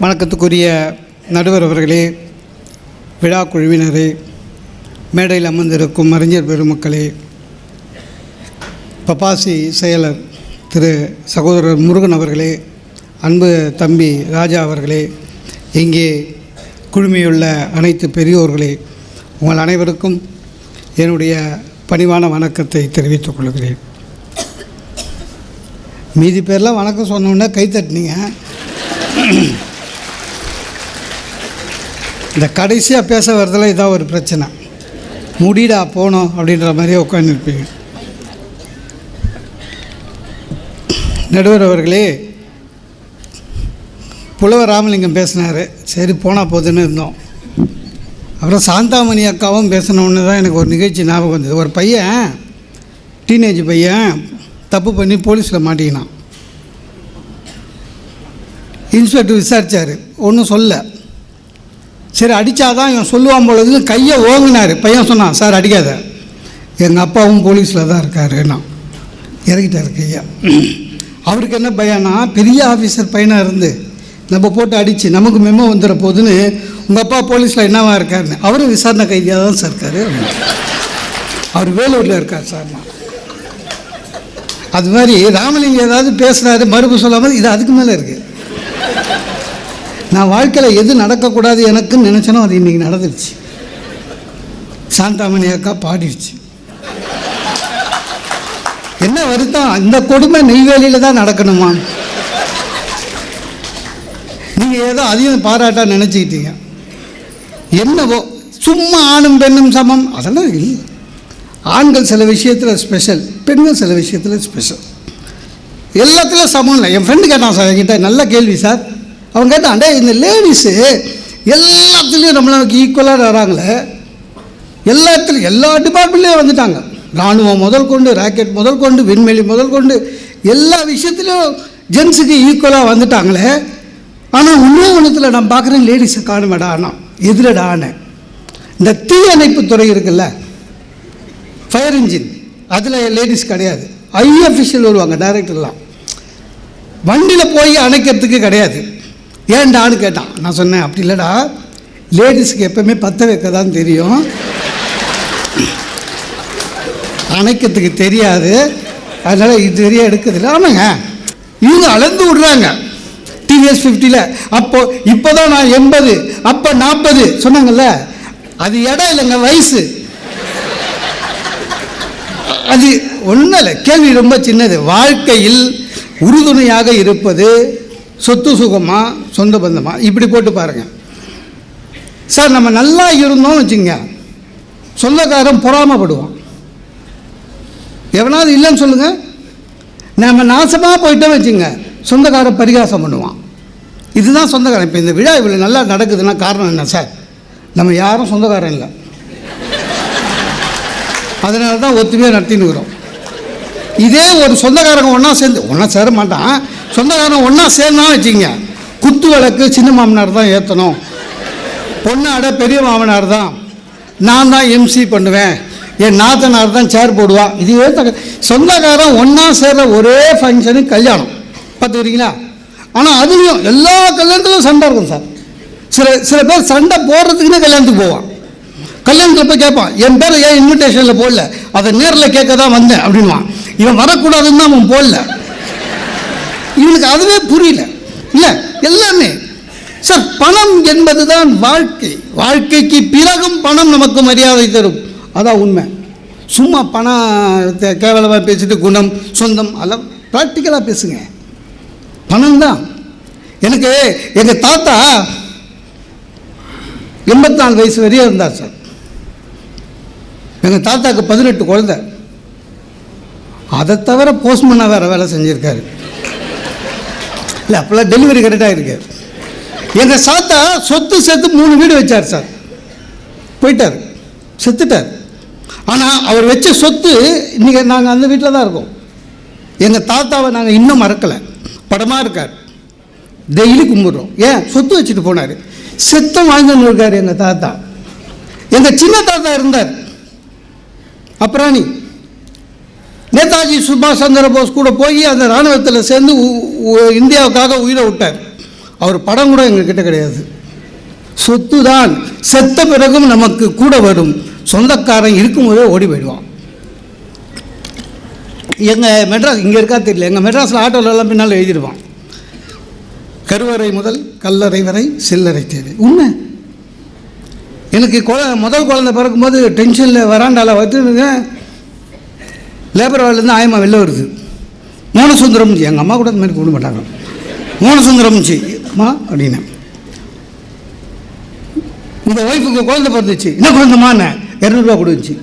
வணக்கத்துக்குரிய நடுவர் அவர்களே, விழா குழுவினரே, மேடையில் அமர்ந்திருக்கும் அறிஞர் பெருமக்களே, பப்பாசி செயலர் திரு சகோதரர் முருகன் அவர்களே, அன்பு தம்பி ராஜா அவர்களே, இங்கே குழுமியுள்ள அனைத்து பெரியோர்களே, உங்கள் அனைவருக்கும் என்னுடைய பணிவான வணக்கத்தை தெரிவித்துக் கொள்கிறேன். மீதி பேர்லாம் வணக்கம் சொன்னோன்னே கைத்தட்டினீங்க. இந்த கடைசியாக பேச வரதில் இதான் ஒரு பிரச்சனை. முடிடா போனோம் அப்படின்ற மாதிரியே உட்காந்துருப்பீங்க. நடுவர் அவர்களே, புலவர் ராமலிங்கம் பேசினார். சரி போனால் போதுன்னு இருந்தோம். அப்புறம் சாந்தாமணி அக்காவும் பேசினோன்னு தான் எனக்கு ஒரு நிகழ்ச்சி ஞாபகம் வந்தது. ஒரு பையன், டீனேஜ் பையன், தப்பு பண்ணி போலீஸில் மாட்டிக்கினான். இன்ஸ்பெக்டர் விசாரித்தார், ஒன்றும் சொல்ல. சரி அடித்தாதான் இவன் சொல்லுவான் பொழுது கையை ஓங்கினார். பையன் சொன்னான், சார் அடிக்காத, எங்கள் அப்பாவும் போலீஸில் தான் இருக்கார். நான் இறக்கிட்டார் கையா. அவருக்கு என்ன பையனா, பெரிய ஆஃபீஸர் பையனாக இருந்து நம்ம போட்டு அடித்து நமக்கு மெமோ வந்துடுற போதுன்னு, உங்கள் அப்பா போலீஸில் என்னவா இருக்காருன்னு. அவரும் விசாரணை கைதியாக தான் சார் இருக்கார். அவர் வேலூரில் இருக்கார் சார். அது மாதிரி ராமலிங்கம் ஏதாவது பேசுகிறாரு, மறுப்பு சொல்லாமல் இது அதுக்கு மேலே இருக்குது. நான் வாழ்க்கையில் எது நடக்கக்கூடாது எனக்குன்னு நினச்சனோ அது இன்றைக்கி நடந்துருச்சு. சாந்தாமணி அக்கா பாடிடுச்சு. என்ன வருத்தம், இந்த கொடுமை நெய்வேலியில் தான் நடக்கணுமா? நீங்கள் ஏதோ அதையும் பாராட்டா நினச்சிக்கிட்டீங்க. என்னவோ சும்மா ஆணும் பெண்ணும் சமம் அதெல்லாம் இல்லை. ஆண்கள் சில விஷயத்தில் ஸ்பெஷல், பெண்கள் சில விஷயத்தில் ஸ்பெஷல். எல்லாத்துலேயும் சமம் இல்லை. என் ஃப்ரெண்டு கேட்டான் சார் என்கிட்ட, நல்ல கேள்வி சார். அவன் கேட்டான், டே இந்த லேடிஸு எல்லாத்துலேயும் நம்மளுக்கு ஈக்குவலாக வராங்களே, எல்லாத்துலேயும் எல்லா டிபார்ட்மெண்ட்லேயும் வந்துட்டாங்க. இராணுவம் முதல் கொண்டு, ராக்கெட் முதல் கொண்டு, விண்வெளி முதல் கொண்டு, எல்லா விஷயத்துலையும் ஜென்ஸுக்கு ஈக்குவலாக வந்துட்டாங்களே. ஆனால் இன்னும் ஒன்றுத்தில் நான் பார்க்குறேன், லேடிஸை காணுமேடா. ஆனால் எதிரடா ஆனேன். இந்த தீயணைப்பு துறை இருக்குல்ல, ஃபயர் இன்ஜின், அதில் லேடிஸ் கிடையாது. ஐ அஃபிஷியல் வருவாங்க, டைரக்டர்லாம். வண்டியில் போய் அணைக்கிறதுக்கு கிடையாது. ஏன்டான்னு கேட்டான். நான் சொன்னேன், அப்படி இல்லைடா, லேடிஸுக்கு எப்போவுமே பற்ற வைக்க தான் தெரியும், அணைக்கிறதுக்கு தெரியாது. அதனால் இது சரியாக எடுக்கிறதில்ல. ஆமாங்க, இவங்க அளந்து விடுறாங்க டிவிஎஸ் 50ல். இப்போ தான் நான் 80, அப்போ 40 சொன்னாங்கல்ல. அது இடம் இல்லைங்க, வயசு. அது ஒன்றும் இல்லை, கேள்வி ரொம்ப சின்னது. வாழ்க்கையில் உறுதுணையாக இருப்பது சொத்து சுகமா சொந்த பந்தமா, இப்படி போட்டு பாருங்கள் சார். நம்ம நல்லா இருந்தோம் வச்சுங்க, சொந்தக்காரன் பொறாமப்படுவான். எவனாவது இல்லைன்னு சொல்லுங்கள். நம்ம நாசமாக போயிட்டோம் வச்சுங்க, சொந்தக்காரன் பரிகாசம் பண்ணுவான். இதுதான் சொந்தக்காரன். இப்போ இந்த விழா இவ்வளோ நல்லா நடக்குதுன்னா காரணம் என்ன சார்? நம்ம யாரும் சொந்தக்காரன் இல்லை, அதனால தான் ஒத்துமையாக நடத்தின்னு இருக்கிறோம். இதே ஒரு சொந்தக்காரங்க ஒன்றா சேர மாட்டான். சொந்தக்காரங்க ஒன்றா சேர்னா வச்சுங்க, குத்து விளக்கு சின்ன மாமனார் தான் ஏற்றணும், பொண்ணாட பெரிய மாமனார் தான், நான் தான் எம்சி பண்ணுவேன், என் நாத்தனார் தான் சேர் போடுவான். இதுவே சொந்தக்காரன் ஒன்றா சேர்ற ஒரே ஃபங்க்ஷனுக்கு கல்யாணம் பார்த்துக்கிறீங்களா? ஆனால் அதுலேயும் எல்லா கல்யாணத்துலையும் சண்டை இருக்கும் சார். சில பேர் சண்டை போடுறதுக்குன்னே கல்யாணத்துக்கு போவான். கல்யாணத்தில் போய் கேட்பான், என் பேர் ஏன் இன்விடேஷனில் போடல, அதை நேரில் கேட்க தான் வந்தேன் அப்படின்வான். இவன் வரக்கூடாதுன்னு தான் அவன் போடல. இவனுக்கு அதுவே புரியல. இல்லை எல்லாமே சார், பணம் என்பது தான் வாழ்க்கை. வாழ்க்கைக்கு பிறகும் பணம் நமக்கு மரியாதை தரும், அதான் உண்மை. சும்மா பணம் கேவலமாக பேசிட்டு குணம் சொந்தம் அதெல்லாம் ப்ராக்டிக்கலாக பேசுங்க. பணம் தான். எனக்கு எங்கள் தாத்தா 84 வயசு வரையும் இருந்தார் சார். எங்கள் தாத்தாவுக்கு 18 குழந்தை. அதை தவிர போஸ்ட்மேனாக வேறு வேலை செஞ்சுருக்காரு. இல்லை அப்போல்லாம் டெலிவரி கரெக்டாக இருக்கு. எங்கள் தாத்தா சொத்து சேர்த்து 3 வீடு வச்சார் சார். போயிட்டார், செத்துட்டார். ஆனால் அவர் வச்ச சொத்து இன்றைக்கி நாங்கள் அந்த வீட்டில் தான் இருக்கோம். எங்கள் தாத்தாவை நாங்கள் இன்னும் மறக்கலை. படமாக இருக்கார், டெய்லி கும்பிட்றோம். ஏன்? சொத்து வச்சுட்டு போனார். செத்தம் வாழ்ந்துன்னு இருக்கார் எங்கள் தாத்தா. எங்கள் சின்ன தாத்தா இருந்தார், அப்புறாணி. நேதாஜி சுபாஷ் சந்திர போஸ் கூட போய் அந்த இராணுவத்தில் சேர்ந்து இந்தியாவுக்காக உயிரை விட்டார். அவர் படம் கூட எங்ககிட்ட கிடையாது. சொத்து தான் செத்த பிறகும் நமக்கு கூட வரும், சொந்தக்காரன் இருக்கும்போதே ஓடி போயிடுவான். எங்கள் மெட்ராஸ் இங்கே இருக்கா தெரியல, எங்கள் மெட்ராஸில் ஆட்டோலெல்லாம் பின்னால் எழுதிடுவான், கருவறை முதல் கல்லறை வரை சில்லறை தேவை. உண்மை. எனக்கு முதல் குழந்தை பிறக்கும்போது டென்ஷனில் வராண்டாவில் வந்துருங்க, லேபர் வார்டிலேருந்து ஆயம்மா வெளில வருது. மோனசுந்தரம்ஜி, எங்கள் அம்மா கூட இந்த மாதிரி கூப்பிட மாட்டாங்க, மோனசுந்தரம்ஜி அம்மா அப்படின்னு. உங்கள் ஒய்ஃபுக்கு குழந்தை பிறந்துச்சு, என்ன குழந்தைமான்னு 200 ரூபா கொடுத்துச்சு.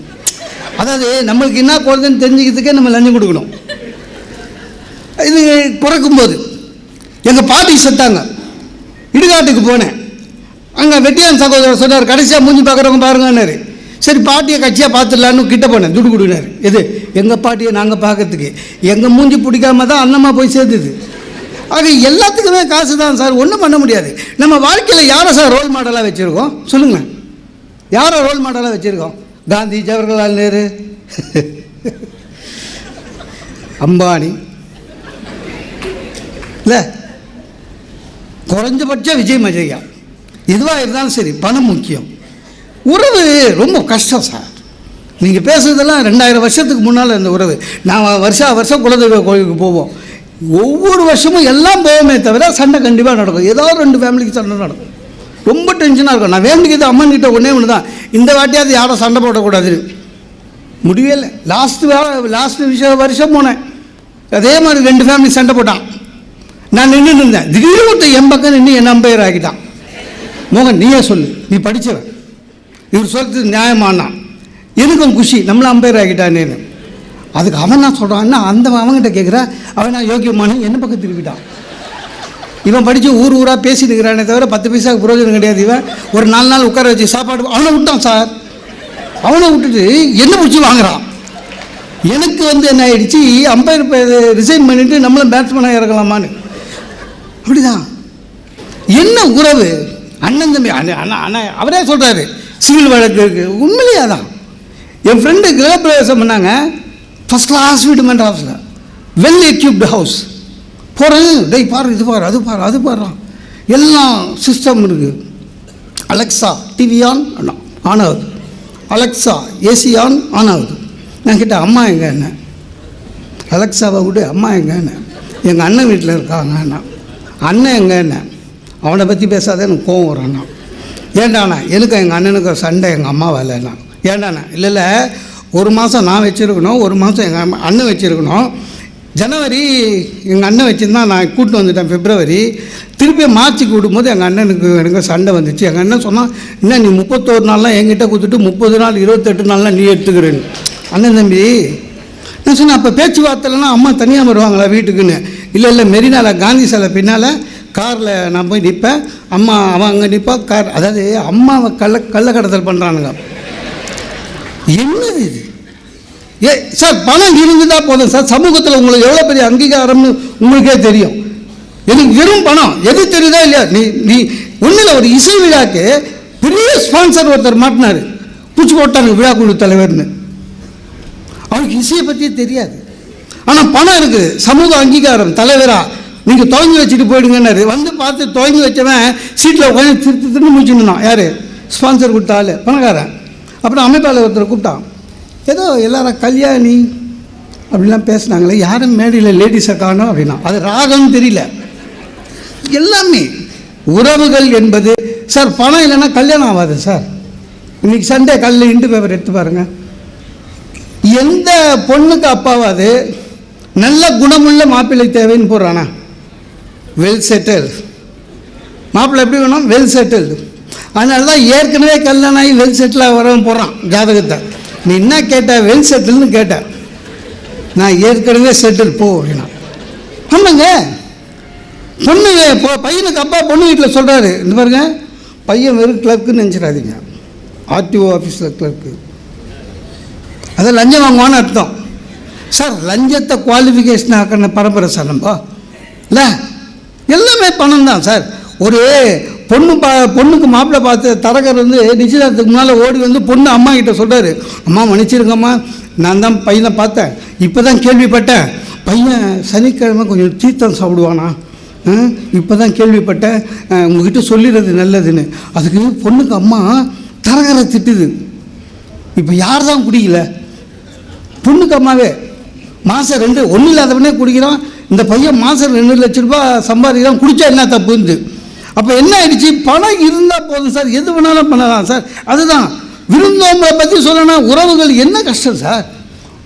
அதாவது நம்மளுக்கு என்ன குழந்தைன்னு தெரிஞ்சுக்கிறதுக்கே நம்ம லஞ்சம் கொடுக்கணும். இது பிறக்கும்போது எங்கள் பாட்டி செத்தாங்க, இடுகாட்டுக்கு போனேன். அங்கே வெட்டியான் சகோதரர் சொன்னார், கடைசியாக மூஞ்சி பார்க்குறவங்க பாருங்கன்னாரு. சரி பாட்டியை கட்சியாக பார்த்துடலான்னு கிட்ட போனேன், துடு கொடுனார். எது எங்கள் பாட்டியை நாங்கள் பார்க்கறதுக்கு, எங்கள் மூஞ்சி பிடிக்காம தான் அண்ணம்மா போய் சேர்ந்துது. ஆக எல்லாத்துக்குமே காசு தான் சார், ஒன்றும் பண்ண முடியாது. நம்ம வாழ்க்கையில் யாரை சார் ரோல் மாடலாக வச்சுருக்கோம் சொல்லுங்கள்? யாரை ரோல் மாடலாக வச்சுருக்கோம்? காந்தி, ஜவஹர்லால் நேரு, அம்பானி, இல்லை குறைஞ்சபட்சம் விஜய் மஜையா. எதுவாக இருந்தாலும் சரி பணம் முக்கியம். உறவு ரொம்ப கஷ்டம் சார். நீங்கள் பேசுறதெல்லாம் 2000 வருஷத்துக்கு முன்னால் இந்த உறவு. நான் வருஷம் குலதெய்வ கோயிலுக்கு போவோம், ஒவ்வொரு வருஷமும் எல்லாம் போவோமே தவிர சண்டை கண்டிப்பாக நடக்கும். ஏதாவது 2 ஃபேமிலிக்கு சண்டை நடக்கும், ரொம்ப டென்ஷனாக இருக்கும். நான் வேண்டிக்கிது அம்மன் கிட்ட ஒன்று தான், இந்த வாட்டியாவது யாரும் சண்டை போடக்கூடாதுன்னு. முடியவே இல்லை. லாஸ்ட் வருஷம் போனேன், அதே மாதிரி 2 ஃபேமிலி சண்டை போட்டான். நான் நின்றுட்டு இருந்தேன், திடீர்னு ஒருத்தர் என் பக்கம் நின்று என்ன அம்பையர் ஆகிட்டான். மோகன் நீயே சொல்லு, நீ படித்தவன், இவர் சொல்கிறது நியாயமானா, எனக்கும் குஷி நம்மளை அம்பையர் ஆகிட்டானேன்னு. அதுக்கு அவன் நான் சொல்கிறான்னா அவங்ககிட்ட கேட்குறேன், அவன் நான் யோக்கியமான என்ன பக்கம் திருப்பிட்டான். இவன் படித்து ஊராக பேசிட்டு இருக்கிறானே தவிர 10 பைசாவுக்கு பிரயோஜனம் கிடையாது. இவன் ஒரு 4 நாள் உட்கார வச்சு சாப்பாடு அவனை விட்டான் சார். அவனை விட்டுட்டு என்ன பிடிச்சி வாங்குறான். எனக்கு என்ன ஆயிடுச்சு, அம்பையர் ரிசைன் பண்ணிவிட்டு நம்மளும் பேட்ஸ்மேனாக இறக்கலாமான்னு. அப்படிதான் என்ன உறவு, அண்ணன் தம்பி. அண்ணன் அவரே சொல்கிறாரு சிவில் வழக்கு இருக்குது, உண்மையிலேயே தான். என் ஃப்ரெண்டு கிரகப்பிரவேசம் பண்ணாங்க, ஃபஸ்ட் கிளாஸ் வீடு மெட்ராஸில், வெல் எக்யூப்டு ஹவுஸ். போகிறேன், டேய் பாரு இது பாரு அது பாரு அது பாடுறான், எல்லாம் சிஸ்டம் இருக்குது. அலெக்ஸா டிவி ஆன் ஆகுது, அலெக்ஸா ஏசி ஆன் ஆகுது. நான் கேட்டேன் அம்மா எங்கே என்ன, அலெக்ஸாவை விட்டு அம்மா எங்கே என்ன, எங்கள் அண்ணன் வீட்டில் இருக்காங்கண்ணா. அண்ணன் எங்கே என்ன, அவனை பற்றி பேசாத எனக்கு கோவம் வராண்ணா. ஏண்டாண்ணா எனக்கு எங்கள் அண்ணனுக்கு சண்டை, எங்கள் அம்மா வேலைண்ணா. ஏண்டாண்ணா இல்லை 1 மாதம் நான் வச்சுருக்கணும், 1 மாதம் எங்கள் அண்ணன் வச்சுருக்கணும். ஜனவரி எங்கள் அண்ணன் வச்சுருந்தா நான் கூப்பிட்டு வந்துட்டேன். பிப்ரவரி திருப்பி மார்ச்சுக்கு விடும்போது எங்கள் அண்ணனுக்கு எனக்கு சண்டை வந்துச்சு. எங்கள் அண்ணன் சொன்னால் என்ன நீ 31 நாள்லாம் என்கிட்ட கொடுத்துட்டு 30 நாள் 28 நாள்லாம் நீ எடுத்துக்கிறேன்னு. அண்ணன் தம்பி நான் சொன்னேன், அப்போ பேச்சுவார்த்தைலாம் அம்மா தனியாக வருவாங்களா வீட்டுக்குன்னு. இல்லை மெரினாவில் காந்தி சிலை பின்னால் காரில் நான் போய் நிற்பேன், அம்மா அவன் அங்கே நிற்பான் கார். அதாவது அம்மாவை கள்ளக்கடத்தல் பண்ணுறானுங்க. என்னது இது? சார் பணம் இருந்தால் போதும் சார், சமூகத்தில் உங்களுக்கு எவ்வளோ பெரிய அங்கீகாரம்னு உங்களுக்கே தெரியும். எனக்கு வெறும் பணம் எது தெரியுதா இல்லையா? நீ ஒன்றில் ஒரு இசை விழாக்கு பெரிய ஸ்பான்சர் ஒருத்தர் மாட்டினார், பூச்சி போட்டாங்க விழா குழு தலைவர்னு. அவருக்கு இசையை பற்றியே தெரியாது, ஆனால் பணம் இருக்குது, சமூக அங்கீகாரம், தலைவராக நீங்கள் துவங்கி வச்சுட்டு போயிடுங்கன்னாரு. வந்து பார்த்து துவங்கி வச்சவன் சீட்டில் உட்காந்து திருன்னு முடிச்சுருந்தான். யார்? ஸ்பான்சர் கொடுத்த ஆள், பணக்காரன். அப்புறம் அமைப்பாளர் ஒருத்தரை கூப்பிட்டான். ஏதோ எல்லாரும் கல்யாணி அப்படிலாம் பேசினாங்களே, யாரும் மேடையில் லேடிஸை காணும் அப்படின்னா அது ராகம்னு தெரியல. எல்லாமே உறவுகள் என்பது சார். பணம் இல்லைன்னா கல்யாணம் ஆகாது சார். இன்றைக்கி சண்டே காலையில் இண்டு பேப்பர் எடுத்து பாருங்கள், எந்த பொண்ணுக்கு அப்பாவாது நல்ல குணமுள்ள மாப்பிள்ளை தேவைன்னு போடுறானா? வெல் செட்டில் மாப்பிள்ளை எப்படி வேணும்? Well settled. அதனால தான் ஏற்கனவே கல்யாணம் ஆகி வெல் செட்டிலாக வரவன் போடுறான் ஜாதகத்தை. நீ என்ன கேட்ட? வெல் செட்டில்னு கேட்டேன். நான் ஏற்கனவே செட்டில் போ அப்படின்னா. ஆமாங்க, பொண்ணு பையனுக்கு அப்பா பொண்ணு வீட்டில் சொல்கிறாரு, இந்த பாருங்க பையன் வெறும் கிளர்க்குன்னு நினச்சிடாதீங்க, ஆர்டிஓ ஆஃபீஸில் கிளர்க்கு. அதை லஞ்சம் வாங்குவான்னு அர்த்தம் சார். லஞ்சத்தை குவாலிஃபிகேஷன் ஆக்கின பரம்பரை சார் நம்ம இல்லை. எல்லாமே பணம் தான் சார். ஒரு பொண்ணுக்கு மாப்பிள்ளை பார்த்து தரகர் நிச்சயதார்த்தத்துக்கு முன்னால் ஓடி பொண்ணு அம்மா கிட்ட சொல்கிறாரு, அம்மா மன்னிச்சிருங்கம்மா, நான் தான் பையனை பார்த்தேன், இப்போ தான் கேள்விப்பட்டேன், பையன் சனிக்கிழமை கொஞ்சம் தீர்த்தம் சாப்பிடுவானா, இப்போ தான் கேள்விப்பட்டேன், உங்ககிட்ட சொல்லிடுறது நல்லதுன்னு. அதுக்கு பொண்ணுக்கு அம்மா தரகரை திட்டுது. இப்போ யார் தான் குடிக்கல? பொண்ணுக்கு அம்மாவே. மாதம் 2 ஒன்றும் இல்லாதவனே குடிக்கிறான். இந்த பையன் மாதம் 2 லட்ச ரூபா சம்பாதிக்கிறான், குடித்தா என்ன தப்புந்து. அப்போ என்ன ஆயிடுச்சு? பணம் இருந்தால் போதும் சார், எது வேணாலும் பண்ணலாம் சார். அதுதான் விருந்தோம்பலை பற்றி சொல்லணும். உறவுகள் என்ன கஷ்டம் சார்.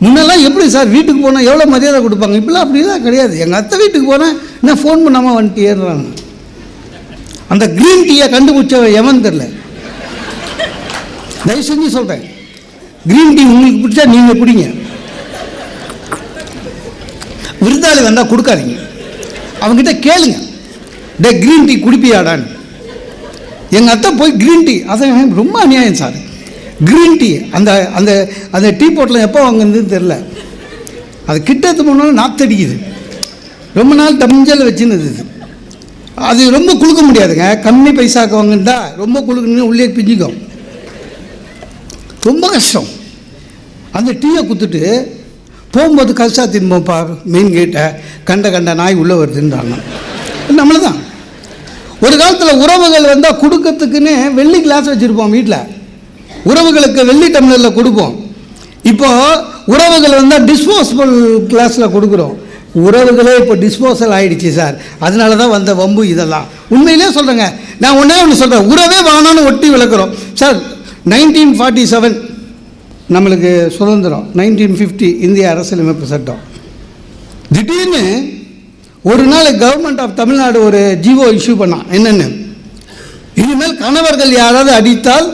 முன்னெல்லாம் எப்படி சார் வீட்டுக்கு போனால் எவ்வளோ மரியாதை கொடுப்பாங்க. இப்போலாம் அப்படிலாம் கிடையாது. எங்கள் அத்தை வீட்டுக்கு போனேன், என்ன ஃபோன் பண்ணாமல் வந்துட்டு ஏறுறாங்க. அந்த க்ரீன் டீயை கண்டுபிடிச்ச எவன் தெரில. தயவு செஞ்சு சொல்கிறேன், க்ரீன் டீ உங்களுக்கு பிடிச்சா நீங்கள் குடிங்க. விருந்தாளி வந்தால் கொடுக்காதீங்க. அவங்ககிட்ட கேளுங்க, டே க்ரீன் டீ குடிப்பியாடான்னு. எங்கள் அத்தை போய் க்ரீன் டீ, அதை ரொம்ப அநியாயம் சார். க்ரீன் டீ அந்த அந்த அந்த டீ போட்டில் எப்போ வாங்குறதுன்னு தெரில. அது கிட்டத்து போனாலும் நாத்தடிக்குது. ரொம்ப நாள் டம்ஜல் வச்சுன்னு அது ரொம்ப குளுக்க முடியாதுங்க. கம்மி பைசாக்கு வாங்கிட்டா ரொம்ப குளுக்கணுன்னு உள்ளே பிஞ்சிக்கும். ரொம்ப கஷ்டம். அந்த டீயை குத்துட்டு போகும்போது கல்சா திரும்பப்பா மெயின் கேட்டை கண்ட நாய் உள்ளே வருதுன்றாங்க. நம்மள தான் ஒரு காலத்தில் உறவுகள் வந்தால் கொடுக்கறதுக்குன்னு வெள்ளி கிளாஸ் வச்சுருப்போம் வீட்டில். உறவுகளுக்கு வெள்ளி டம்ளரில் கொடுப்போம். இப்போது உறவுகள் வந்தால் டிஸ்போசபிள் கிளாஸில் கொடுக்குறோம். உறவுகளே இப்போ டிஸ்போசல் ஆகிடுச்சு சார். அதனால தான் வந்த வம்பு இதெல்லாம். உண்மையிலே சொல்கிறேங்க, நான் ஒன்று சொல்கிறேன், உறவே வானான்னு ஒட்டி விளக்குறோம் சார். 1947 நம்மளுக்கு சுதந்திரம், 1950 இந்திய அரசியலமைப்பு சட்டம். திடீர்னு ஒரு நாள் கவர்மெண்ட் ஆஃப் தமிழ்நாடு ஒரு ஜிஓ இஷ்யூ பண்ணான். என்னென்னு, இனிமேல் கணவர்கள் யாராவது அடித்தால்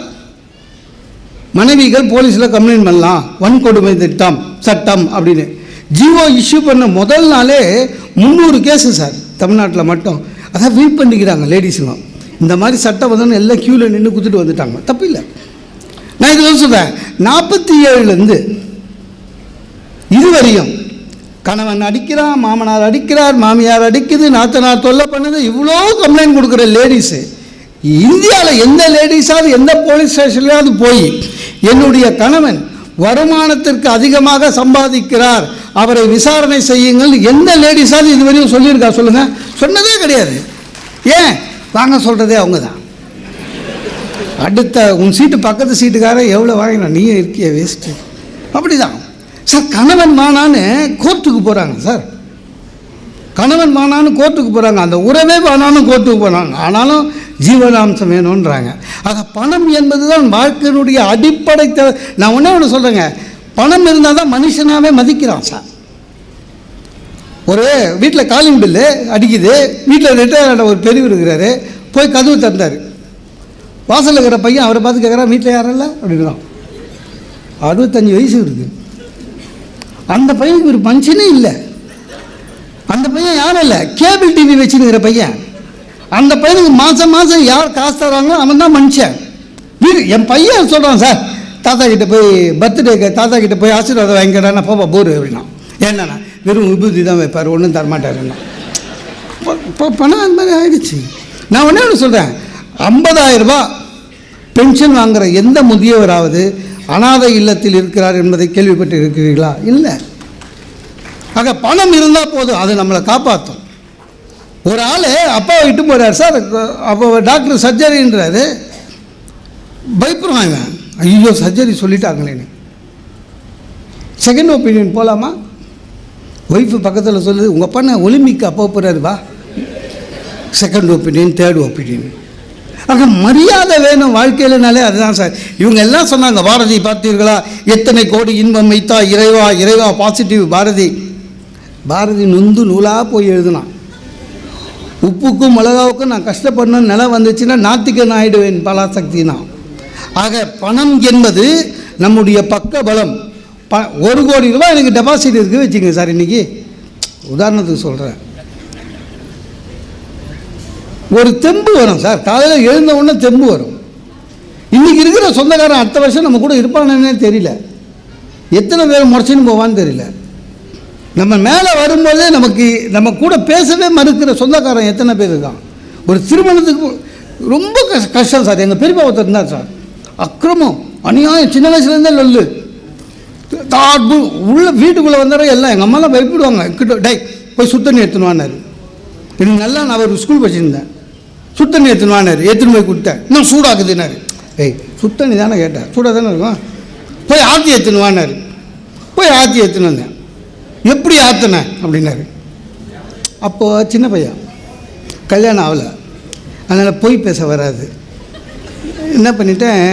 மனைவிகள் போலீஸில் கம்ப்ளைண்ட் பண்ணலாம், வன்கொடுமை திட்டம் சட்டம் அப்படின்னு ஜிஓ இஷ்யூ பண்ண முதல் நாளே 300 கேஸு சார் தமிழ்நாட்டில் மட்டும். அதான் வெயிட் பண்ணிக்கிறாங்க லேடிஸுங்க. இந்த மாதிரி சட்டம் வந்தோன்னு எல்லாம் க்யூவில் நின்று குத்துட்டு வந்துட்டாங்க. தப்பு இல்லை. நான் இது சொல்கிறேன், 47லேருந்து இதுவரையும் கணவன் அடிக்கிறான், மாமனார் அடிக்கிறார், மாமியார் அடிக்குது, நாத்தனார் தொல்லை பண்ணுது, இவ்வளோ கம்ப்ளைண்ட் கொடுக்குற லேடிஸு இந்தியாவில் எந்த லேடிஸாவது எந்த போலீஸ் ஸ்டேஷன்லையாவது போய் என்னுடைய கணவன் வருமானத்திற்கு அதிகமாக சம்பாதிக்கிறார், அவரை விசாரணை செய்யுங்கள் எந்த லேடிஸாவது இதுவரையும் சொல்லியிருக்கா சொல்லுங்கள்? சொன்னதே கிடையாது. ஏன் வாங்க சொல்கிறதே அவங்க தான். அடுத்த உன் சீட்டு பக்கத்து சீட்டுக்காரன் எவ்வளோ வாங்கினா நீயே இருக்கிய வேஸ்ட்டு. அப்படி தான் சார். கணவன் மானான்னு கோர்ட்டுக்கு போகிறாங்க சார். கணவன் மானான்னு கோர்ட்டுக்கு போகிறாங்க. அந்த உறவே மானான்னு கோர்ட்டுக்கு போகிறாங்க. ஆனாலும் ஜீவனாம்சம் வேணுன்றாங்க. ஆக பணம் என்பது தான் வாழ்க்கையினுடைய அடிப்படை தேவை. நான் ஒன்று சொல்கிறேங்க, பணம் இருந்தால் தான் மனுஷனாகவே மதிக்கிறான் சார். ஒரு வீட்டில் காலிங் பில்லு அடிக்குது. வீட்டில் ரிட்டையர்டான ஒரு பெரியவர் இருக்கிறாரு. போய் கதவு தந்தார். வாசலில் இருக்கிற பையன் அவரை பார்த்து கேட்குறான், வீட்டில் யாரும் இல்லை அப்படின்றான். 65 வயசு இருக்குது. அந்த பையனுக்கு ஒரு பஞ்சனே இல்லை. அந்த பையன் யாரும் இல்லை, கேபிள் டிவி வச்சுருக்கிற பையன். அந்த பையனுக்கு மாதம் மாதம் யார் காசு தராங்களோ அவன் தான் மனுஷன். வீடு என் பையன் சொல்கிறான், சார் தாத்தா கிட்டே போய் பர்த்டேக்கு தாத்தா கிட்டே போய் ஆசீர்வாதம் வாங்கிக்கிறான்னா போப்பா போர் அப்படின்னா. என்னண்ணா வெறும் விபூதி தான் வைப்பார், ஒன்றும் தரமாட்டாருன்னா. இப்போ பணம் அந்த மாதிரி ஆகிடுச்சு. நான் ஒன்று சொல்கிறேன், 50,000 ரூபா பென்ஷன் வாங்குகிற எந்த முதியவராவது அனாதை இல்லத்தில் இருக்கிறார் என்பதை கேள்விப்பட்டு இருக்கிறீர்களா? இல்லை. ஆக பணம் இருந்தால் போதும், அது நம்மளை காப்பாற்றும். ஒரு ஆள் அப்பாவை விட்டு போகிறார் சார். அப்போ டாக்டர் சர்ஜரின்றாரு. பயப்படுவாங்க, ஐயோ சர்ஜரி சொல்லிட்டாங்களேன்னு. செகண்ட் ஒப்பீனியன் போகலாமா? ஒய்ஃபு பக்கத்தில் சொல்லுது, உங்கள் அப்பா நான் ஒலிம்பிக்கு அப்போ போகிறாரு, வா செகண்ட் ஒப்பீனியன் தேர்ட் ஒப்பீனியன். ஆக மரியாதை வேணும் வாழ்க்கையிலனாலே அதுதான் சார். இவங்க எல்லாம் சொன்னாங்க, பாரதி பார்த்தீர்களா, எத்தனை கோடி இன்பம் வைத்தா இறைவா இறைவா பாசிட்டிவ் பாரதி. பாரதி நொந்து நூலாக போய் எழுதுனான். உப்புக்கும் மிளகாவுக்கும் நான் கஷ்டப்படணும்னு நிலம் வந்துச்சுன்னா நாத்திகன் ஆகிடுவேன் பலாசக்தினா. ஆக பணம் என்பது நம்முடைய பக்க பலம். 1 கோடி ரூபாய் எனக்கு டெபாசிட் இருக்குது வச்சுங்க சார். இன்றைக்கி உதாரணத்துக்கு சொல்கிறேன், ஒரு தெம்பு வரும் சார். காலையில் எழுந்த உடனே தெம்பு வரும். இன்றைக்கி இருக்கிற சொந்தக்காரன் அடுத்த வருஷம் நம்ம கூட இருப்பானே தெரியல. எத்தனை பேர் முறைச்சின்னு போவான்னு தெரியல. நம்ம மேலே வரும்போதே நமக்கு நம்ம கூட பேசவே மறுக்கிற சொந்தக்காரன் எத்தனை பேர் இருக்கான். ஒரு திருமணத்துக்கு ரொம்ப கஷ்டம் சார். எங்கள் பெரியப்பா ஒருத்தர் இருந்தார் சார், அக்கிரமம் அநியாயம், சின்ன வயசுலேருந்தே லொல்லு. உள்ள வீட்டுக்குள்ளே வந்தார எல்லாம் எங்கள் அம்மாலாம் பயப்படுவாங்க, கிட்ட டை போய் சுத்தண்ணி எடுத்துணுவான்னாரு. எனக்கு நல்லா நான் ஒரு ஸ்கூல் படிச்சிருந்தேன். சுத்தண்ணி ஏற்றுவானார், ஏற்றுன்னு போய் கொடுத்தேன். இன்னும் சூடாக்குதுன்னாரு. ஏய் சுத்தண்ணி தானே கேட்டேன், சூடாக தானே இருக்கும், போய் ஆற்றி ஏற்றுவானார். போய் ஆற்றி ஏற்றுன்னு வந்தேன். எப்படி ஆற்றினேன் அப்படின்னாரு. அப்போது சின்ன பையன், கல்யாணம் ஆகலை, அதனால் போய் பேச வராது. என்ன பண்ணிட்டேன்,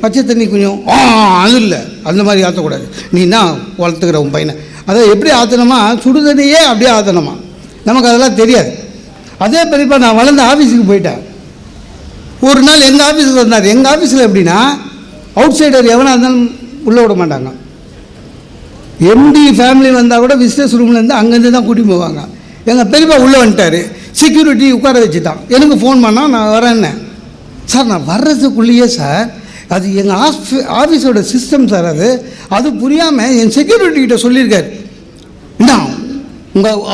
பச்சை தண்ணி கொஞ்சம் அது இல்லை, அந்த மாதிரி ஆற்றக்கூடாது, நீ தான் வளர்த்துக்கிற உன் பையனை. அதை எப்படி ஆற்றணுமா, சுடு தண்ணியே அப்படியே ஆற்றணுமா, நமக்கு அதெல்லாம் தெரியாது. அதே பெரியப்பா நான் வளர்ந்து ஆஃபீஸுக்கு போயிட்டேன். ஒரு நாள் எங்கள் ஆஃபீஸுக்கு வந்தார். எங்கள் ஆஃபீஸில் எப்படின்னா, அவுட் சைடர் எவனாக இருந்தாலும் உள்ளே விட மாட்டாங்க. எம்டி ஃபேமிலி வந்தால் கூட விசிட்டர்ஸ் ரூம்லேருந்து அங்கேருந்து தான் கூட்டிட்டு போவாங்க. எங்கள் பெரியப்பா உள்ளே வந்துட்டார். செக்யூரிட்டி உட்கார வச்சுட்டான். எனக்கு ஃபோன் பண்ணால் நான் வரேன்னே. சார் நான் வர்றதுக்குள்ளேயே சார், அது எங்கள் ஆஃபீஸோட சிஸ்டம் சார், அது புரியாமல் என் செக்யூரிட்டிகிட்ட சொல்லியிருக்காரு. என்ன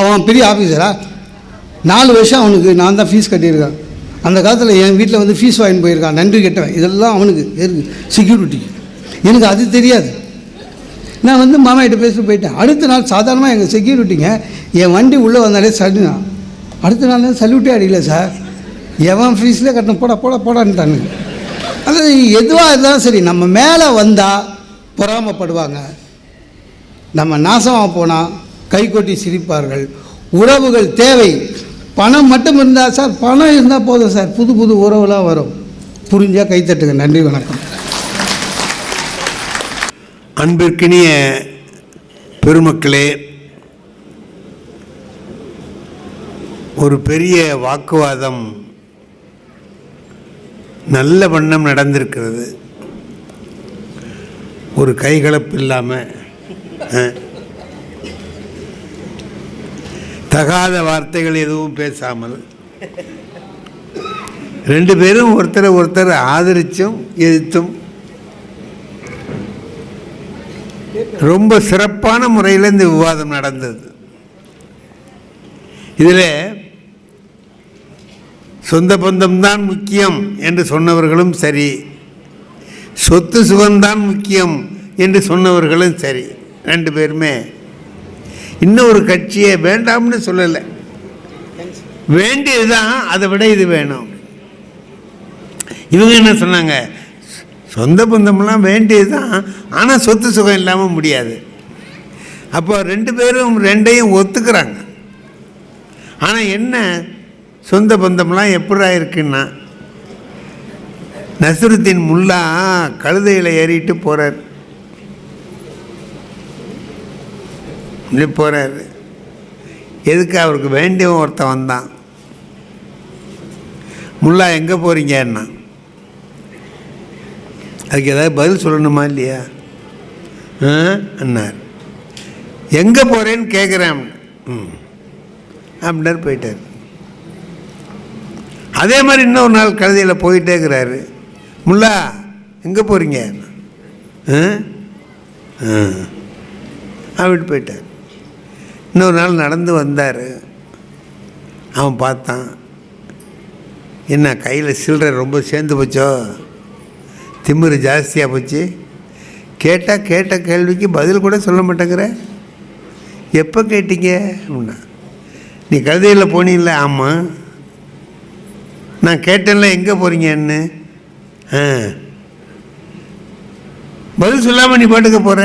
அவன் பெரிய ஆஃபீஸரா, 4 வருஷம் அவனுக்கு நான் தான் ஃபீஸ் கட்டியிருக்கேன். அந்த காலத்தில் என் வீட்டில் வந்து ஃபீஸ் வாங்கிட்டு போயிருக்கான், நன்றி கெட்டவன். இதெல்லாம் அவனுக்கு செக்யூரிட்டி. எனக்கு அது தெரியாது. நான் வந்து மாமாகிட்ட பேசிட்டு போயிட்டேன். அடுத்த நாள் சாதாரணமாக எங்கள் செக்யூரிட்டிங்க என் வண்டி உள்ளே வந்தாலே சல்லுனா, அடுத்த நாள் சல்யூட்டே அடிக்கல சார், எவன் ஃபீஸ்லேயே கட்டணும், போடான்ட்டானு. அது எதுவாக இருந்தாலும் சரி, நம்ம மேலே வந்தால் பொறாமப்படுவாங்க, நம்ம நாசமாக போனால் கை கொட்டி சிரிப்பார்கள். உறவுகள் தேவை. பணம் மட்டும் இருந்தால் சார், பணம் இருந்தால் போதும் சார், புது புது உறவுலாம் வரும். புரிஞ்சால் கைத்தட்டுங்க. நன்றி, வணக்கம். அன்பிற்கினிய பெருமக்களே, ஒரு பெரிய வாக்குவாதம் நல்ல வண்ணம் நடந்திருக்கிறது. ஒரு கைகலப்பு இல்லாமல், தகாத வார்த்தைகள் எதுவும் பேசாமல் 2 பேரும் ஒருத்தர் ஆதரிச்சும் எதிர்த்தும் ரொம்ப சிறப்பான முறையில் இந்த விவாதம் நடந்தது. இதில் சொந்த பந்தம்தான் முக்கியம் என்று சொன்னவர்களும் சரி, சொத்து சுகம்தான் முக்கியம் என்று சொன்னவர்களும் சரி, 2 பேருமே இன்னொரு கட்சியை வேண்டாம்னு சொல்லலை. வேண்டியதுதான், அதை விட இது வேணும். இவங்க என்ன சொன்னாங்க, சொந்த பந்தம்லாம் வேண்டியது தான், ஆனால் சொத்து சுகம் இல்லாமல் முடியாது. அப்போ 2 பேரும் 2ஐயும் ஒத்துக்கிறாங்க. ஆனால் என்ன, சொந்த பந்தம்லாம் எப்படா இருக்குன்னா, நஸ்ருத்தீன் முல்லா கழுதையில் ஏறிட்டு போகிறார். எதுக்கு, அவருக்கு வேண்டியவன் ஒருத்தன் வந்தான். முல்லா எங்கே போகிறீங்கன்னா, அதுக்கு ஏதாவது பதில் சொல்லணுமா இல்லையா அண்ணார். எங்கே போகிறேன்னு கேட்குறேன் அப்படின்னார், போயிட்டார். அதே மாதிரி இன்னொரு நாள் கழுதையில் போயிட்டே இருக்கிறாரு. முல்லா எங்கே போகிறீங்க அப்படி போயிட்டார். இன்னொரு நாள் நடந்து வந்தார். அவன் பார்த்தான், என்ன கையில் சில்லறை ரொம்ப சேர்ந்து போச்சோ, திமிரு ஜாஸ்தியாக போச்சு, கேட்ட கேள்விக்கு பதில் கூட சொல்ல மாட்டேங்கிற, எப்போ கேட்டீங்க அப்படின்னா, நீ கழுதையில் போனீங்கள, ஆமாம். நான் கேட்டேன்ல எங்கே போகிறீங்கன்னு, பதில் சொல்லாமல் நீ பாட்டுக்க போகிற,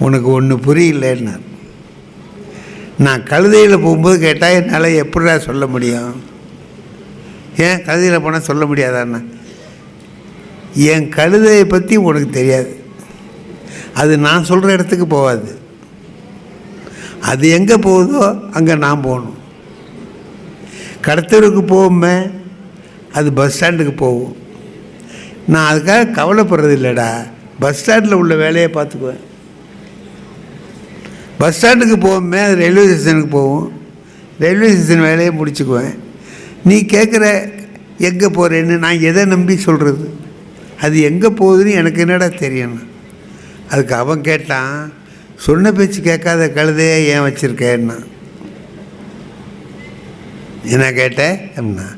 உனக்கு ஒன்று புரியலன்னா. நான் கழுதையில் போகும்போது கேட்டால் என்னால் எப்படிடா சொல்ல முடியும், ஏன் கழுதையில் போனால் சொல்ல முடியாதாண்ணா? என் கழுதையை பற்றி உனக்கு தெரியாது, அது நான் சொல்கிற இடத்துக்கு போகாது, அது எங்கே போகுதோ அங்கே நான் போகணும். கடத்தூருக்கு போகுமே, அது பஸ் ஸ்டாண்டுக்கு போகும். நான் அதுக்காக கவலைப்படுறது இல்லைடா, பஸ் ஸ்டாண்டில் உள்ள வேலையை பார்த்துக்குவேன். பஸ் ஸ்டாண்டுக்கு போகுமே, அது ரயில்வே ஸ்டேஷனுக்கு போகும், ரயில்வே ஸ்டேஷன் வேலையை முடிச்சுக்குவேன். நீ கேட்குற எங்கே போகிறேன்னு நான் எதை நம்பி சொல்கிறது, அது எங்கே போகுதுன்னு எனக்கு என்னடா தெரியணும். அதுக்கு அவன் கேட்டான், சொன்ன பேச்சு கேட்காத கழுதையே ஏன் வச்சுருக்கேன்னா. என்ன கேட்டேன் அப்படின்னா,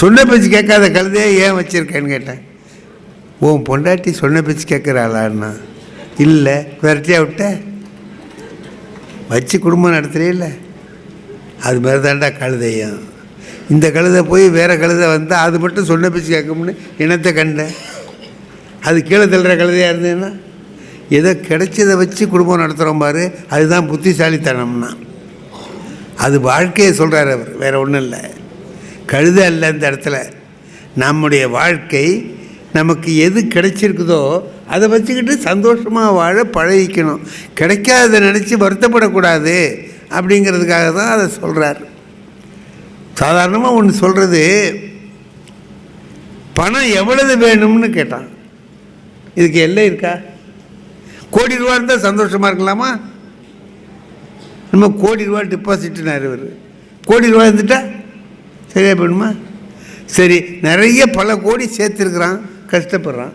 சொன்ன பேச்சு கேட்காத கழுதையே ஏன் வச்சுருக்கேன்னு கேட்டேன். உன் பொண்டாட்டி சொன்ன பேச்சு கேட்குறாளான்னா, இல்லை விரட்டியா விட்ட, வச்சு குடும்பம் நடத்துகிறே இல்லை, அது மாதிரி தாண்டா கழுதையும். இந்த கழுதை போய் வேறு கழுதை வந்தால் அது மட்டும் சொன்ன பேச்சு கேட்கும்னு இனத்தை கண்டேன். அது கீழே தள்ளுற கழுதையாக இருந்ததுன்னா ஏதோ கிடைச்சதை வச்சு குடும்பம் நடத்துகிறோம் பாரு, அதுதான் புத்திசாலித்தனம்னா. அது வாழ்க்கையை சொல்கிறார் அவர், வேறு ஒன்றும் இல்லை. கழுதை அல்ல இந்த இடத்துல. நம்முடைய வாழ்க்கை நமக்கு எது கிடைச்சிருக்குதோ அதை வச்சுக்கிட்டு சந்தோஷமாக வாழ பழகிக்கணும். கிடைக்காத நினச்சி வருத்தப்படக்கூடாது அப்படிங்கிறதுக்காக தான் அதை சொல்கிறார். சாதாரணமாக ஒன்று சொல்கிறது, பணம் எவ்வளவு வேணும்னு கேட்டான். இதுக்கு எல்லை இருக்கா? கோடி ரூபா இருந்தால் சந்தோஷமாக இருக்கலாமா? நம்ம கோடி ரூபா டிபாசிட்னார் இவர். கோடி ரூபா இருந்துட்டா சரியாக போயிடுமா? சரி, நிறைய பல கோடி சேர்த்துருக்குறான், கஷ்டப்படுறான்,